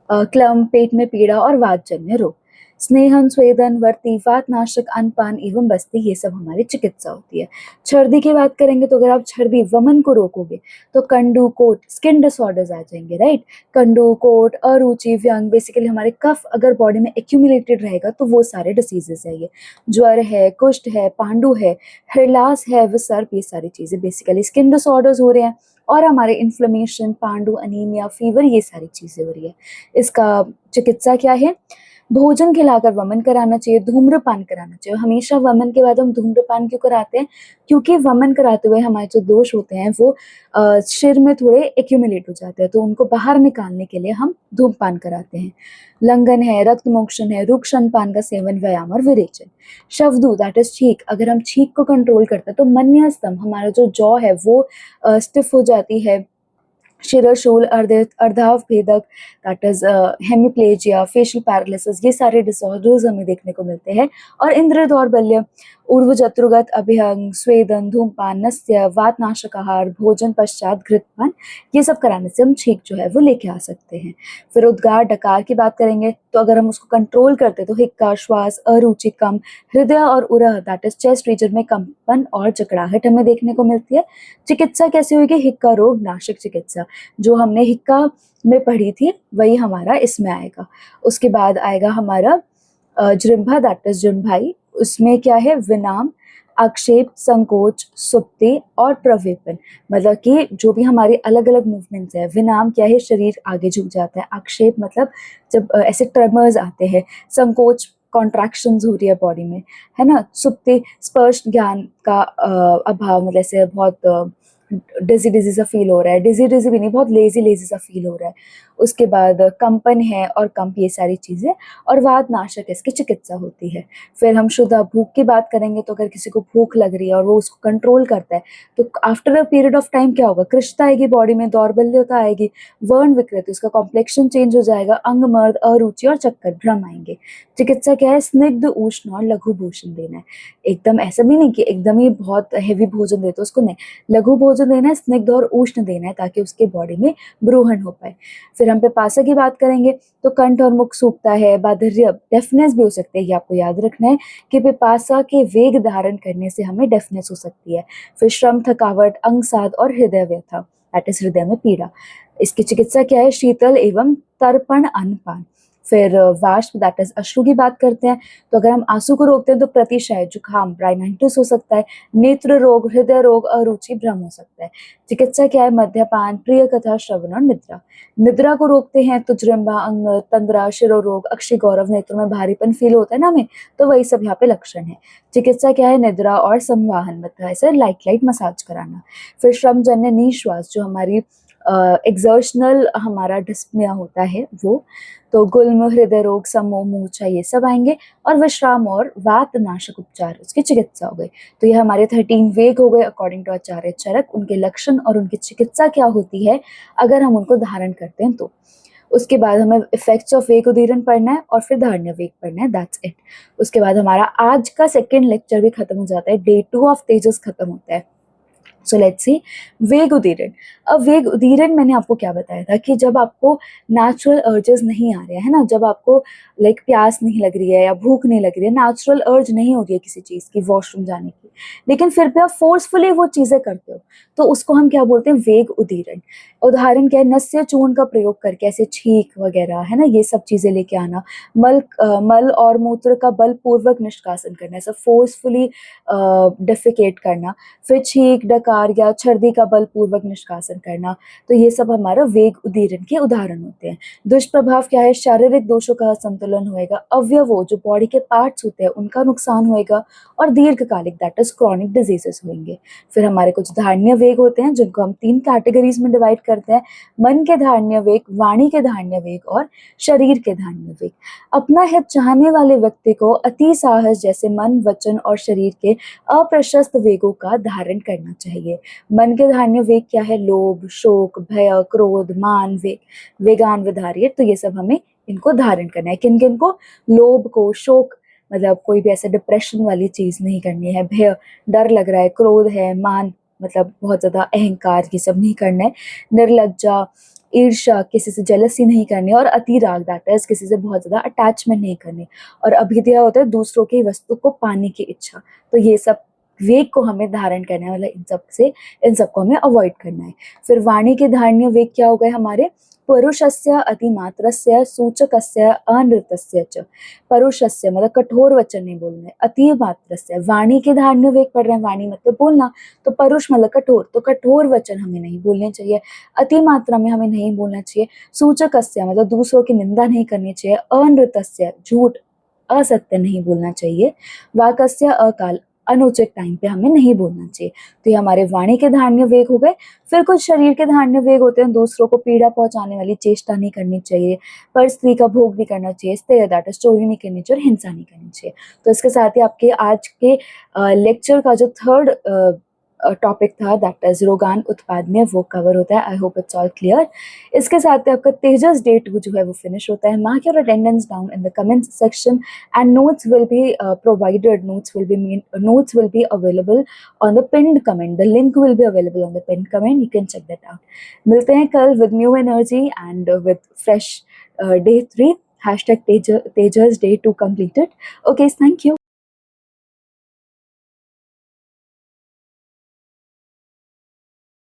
क्लम, पेट में पीड़ा और वातजन्य रोग। स्नेहन, स्वेदन, वर्ती, वातनाशक, अनपान एवं बस्ती, ये सब हमारी चिकित्सा होती है। छर्दी की बात करेंगे तो अगर आप छर्दी वमन को रोकोगे तो कंडू, कोट, स्किन डिसऑर्डर्स आ जाएंगे, राइट। कंडू, कोट, अरुचि, व्यंग, बेसिकली हमारे कफ अगर बॉडी में एक्यूमुलेटेड रहेगा तो वो सारे डिसीजेस है ये। ज्वर है, कुष्ठ है, पांडु है, हृलास है, विसर्प, ये सारी चीजें बेसिकली स्किन डिसऑर्डर्स हो रहे हैं और हमारे इन्फ्लेमेशन, पांडु, अनीमिया, फीवर, ये सारी चीजें हो रही है। इसका चिकित्सा क्या है? भोजन खिलाकर वमन कराना चाहिए, धूम्रपान कराना चाहिए। हमेशा वमन के बाद हम धूम्रपान क्यों कराते हैं? क्योंकि वमन कराते हुए हमारे जो दोष होते हैं वो सिर में थोड़े एक्यूमुलेट हो जाते हैं, तो उनको बाहर निकालने के लिए हम धूमपान कराते हैं। लंघन है, रक्त मोक्षण है, रुक्ष पान का सेवन, व्यायाम और विरेचन। शवदू दैट इज छींक, अगर हम छींक को कंट्रोल करते हैं तो मन्यस्तम, हमारा जो जॉ है वो स्टिफ हो जाती है। शिरोशूल, अर्धावभेदक that is hemiplegia, facial paralysis, ये सारे डिसऑर्डर्स हमें देखने को मिलते हैं। और इंद्र दौर्बल्य, ऊर्ध्वजत्रुगत, अभ्यंग, स्वेदन, धूमपान, नस्य, वातनाशक आहार, भोजन पश्चात घृतपान, ये सब कराने से हम छींक जो है वो लेके आ सकते हैं। फिर उद्गार, डकार की बात करेंगे तो अगर हम उसको कंट्रोल करते तो हिक्का, श्वास, अरुचि कम, हृदय और उरह दैट इज चेस्ट रीजन में कंपन और जकड़ाहट हमें देखने को मिलती है। चिकित्सा कैसे होगी? हिक्का रोग नाशक चिकित्सा, जो हमने हिक्का में पढ़ी थी वही हमारा इसमें आएगा। उसके बाद आएगा हमारा जृंभा दैट इज जृंभाई, उसमें क्या है? विनाम, आक्षेप, संकोच, सुप्ति और प्रवेपन, मतलब कि जो भी हमारे अलग अलग मूवमेंट्स है। विनाम क्या है? शरीर आगे झुक जाता है। आक्षेप मतलब जब ऐसे ट्रेमर्स आते हैं। संकोच, कॉन्ट्रैक्शंस हो रही है बॉडी में, है ना। सुप्ति, स्पर्श ज्ञान का अभाव, मतलब ऐसे बहुत डिजी डिजी सा फील हो रहा है, डिजी डिजी भी नहीं, बहुत लेजी लेजी सा फील हो रहा है। उसके बाद कंपन है और कंप, ये सारी चीज़ें। और वात नाशक, इसकी चिकित्सा होती है। फिर हम शुद्ध भूख की बात करेंगे तो अगर किसी को भूख लग रही है और वो उसको कंट्रोल करता है तो after a period of time क्या होगा? कृशता आएगी बॉडी में, दौर्बल्यता आएगी, वर्ण विकृति, उसका कॉम्प्लेक्शन चेंज हो जाएगा, अंगमर्द, अरुचि और चक्कर, भ्रम आएंगे। चिकित्सा क्या है? स्निग्ध, उष्ण और लघु भोजन देना है। एकदम ऐसा भी नहीं कि एकदम ही बहुत हैवी भोजन देते उसको, नहीं, लघु भोजन देना है, स्निग्ध और उष्ण देना है ताकि उसके बॉडी में ब्रूहण हो पाए। फिर हम पिपासा की बात करेंगे तो कंठ और मुख सूखता है, बाधिर्य, डेफनेस भी हो सकती है, ये आपको याद रखना है कि पिपासा के वेग धारण करने से हमें डेफनेस हो सकती है। फिर श्रम, थकावट, अंगसाद और हृदय व्यथा दैट इज हृदय में पीड़ा। इसकी चिकित्सा क्या है? शीतल एवं तर्पण अन्नपान। फिर वाष्प दैट इज अश्रु की बात करते हैं, तो अगर हम आंसू को रोकते हैं तो प्रतिशय जुकाम राइनाइटिस हो सकता है, नेत्र रोग, हृदय रोग, अरुचि, भ्रम हो सकता है। चिकित्सा क्या है? मद्यपान, प्रिय कथा श्रवण और निद्रा। निद्रा को रोकते हैं तो जृंभा, अंग, तंद्रा, शिरोरोग, अक्षिगौरव, नेत्रों में भारीपन फील होता है ना हमें, तो वही सब यहाँ पे लक्षण है। चिकित्सा क्या है? निद्रा और संवाहन, मतलब ऐसे लाइट लाइट मसाज कराना। फिर श्रमजन्य निश्वास, जो हमारी एक्सर्शनल हमारा डिस्पनिया होता है वो, तो गुल्म, हृदय रोग, समूह, मूर्छा, ये सब आएंगे। और विश्राम और वात नाशक उपचार, उसकी चिकित्सा हो गई। तो ये हमारे 13 वेग हो गए अकॉर्डिंग टू आचार्य चरक, उनके लक्षण और उनकी चिकित्सा क्या होती है अगर हम उनको धारण करते हैं तो। उसके बाद हमें इफेक्ट्स ऑफ वेग उदीरन पढ़ना है और फिर धारण्य वेग पढ़ना है, दैट्स इट। उसके बाद हमारा आज का सेकेंड लेक्चर भी खत्म हो जाता है, डे 2 ऑफ तेजस खत्म होता है। सो लेट्स सी वेग उदीरण। अब वेग उदीरण मैंने आपको क्या बताया था कि जब आपको नेचुरल अर्जेस नहीं आ रहे हैं ना, जब आपको लाइक प्यास नहीं लग रही है या भूख नहीं लग रही है, नेचुरल अर्ज नहीं हो रही है किसी चीज की, वॉशरूम जाने की, लेकिन फिर भी आप फोर्सफुली वो चीजें करते हो, तो उसको हम क्या बोलते हैं? वेग उदीरण। उदाहरण क्या है? नस्य चूर्ण का प्रयोग करके, ऐसे छींक वगैरह है ना, ये सब चीजें लेके आना। मल और मूत्र का बलपूर्वक निष्कासन करना, ऐसा फोर्सफुली डिफिकेट करना। फिर छींक, डकार या छर्दी का बलपूर्वक निष्कासन करना, तो ये सब हमारा वेग उदीरण के उदाहरण होते हैं। दुष्प्रभाव क्या है? शारीरिक दोषों का असंतुलन होएगा, अवयवों जो बॉडी के पार्ट्स होते हैं उनका नुकसान होएगा, और दीर्घकालिक दैट इज क्रॉनिक डिजीजेस होंगे। फिर हमारे कुछ धारण्य वेग होते हैं जिनको हम 3 कैटेगरीज में डिवाइड करते हैं: मन के धारण्य वेग, वाणी के धारण्य वेग और शरीर के धारण्य वेग। अपना हित चाहने वाले व्यक्ति को अति साहस जैसे मन, वचन और शरीर के अप्रशस्त वेगों का धारण करना चाहिए। मन के धारण्य वेग क्या है? लोभ, शोक, भय, क्रोध, मान, वेग, वेगान, विधार्य, तो ये सब हमें इनको धारण करना है। किन किन को? लोभ को, शोक मतलब कोई भी ऐसे डिप्रेशन वाली चीज नहीं करनी है, भय डर लग रहा है, क्रोध है, मान मतलब बहुत ज्यादा अहंकार, ये सब नहीं करना है, निर्लज्जा, ईर्ष्या, किसी से जेलसी नहीं करनी, और अति राग दैट इज किसी से बहुत ज्यादा अटैचमेंट नहीं करनी, और अभिधेय होता है दूसरों की वस्तु को पाने की इच्छा। तो ये सब वेग को हमें धारण करना है, मतलब इन सबको हमें अवॉइड करना है। फिर वाणी के धारण्य वेग क्या हो गए हमारे? परुषस्य, अतिमात्रस्य, सूचकस्य, अनृतस्य च। परुषस्य मतलब कठोर वचन नहीं बोलना है, अतिमात्रस्य वाणी के धारण्य वेग पढ़ रहे हैं, वाणी मतलब बोलना, तो परुष मतलब कठोर, तो कठोर वचन हमें नहीं बोलने चाहिए, अति मात्रा में हमें नहीं बोलना चाहिए। सूचकस्य मतलब दूसरों की निंदा नहीं करनी चाहिए, अनृतस्य झूठ, असत्य नहीं बोलना चाहिए, वाकस्य अकाल अनुचित टाइम पे हमें नहीं बोलना चाहिए। तो ये हमारे वाणी के धारण्य वेग हो गए। फिर कुछ शरीर के धारण्य वेग होते हैं: दूसरों को पीड़ा पहुंचाने वाली चेष्टा नहीं करनी चाहिए, पर स्त्री का भोग नहीं करना चाहिए, स्त्रीय दैट इज चोरी नहीं करनी चाहिए, और हिंसा नहीं करनी चाहिए। तो इसके साथ ही आपके आज के लेक्चर का जो थर्ड टॉपिक था दैट इज रोगान उत्पाद में, वो कवर होता है। I hope it's all clear. इसके साथ ही आपका तेजस डे 2 जो है वो फिनिश होता है। Mark your attendance down in the comment section and notes will be provided, notes will be available on the pinned comment, the link will be available on the pinned comment, you can check that out। मिलते हैं कल with new energy and with fresh day 3 #tejas day 2 completed। Okay, thank you।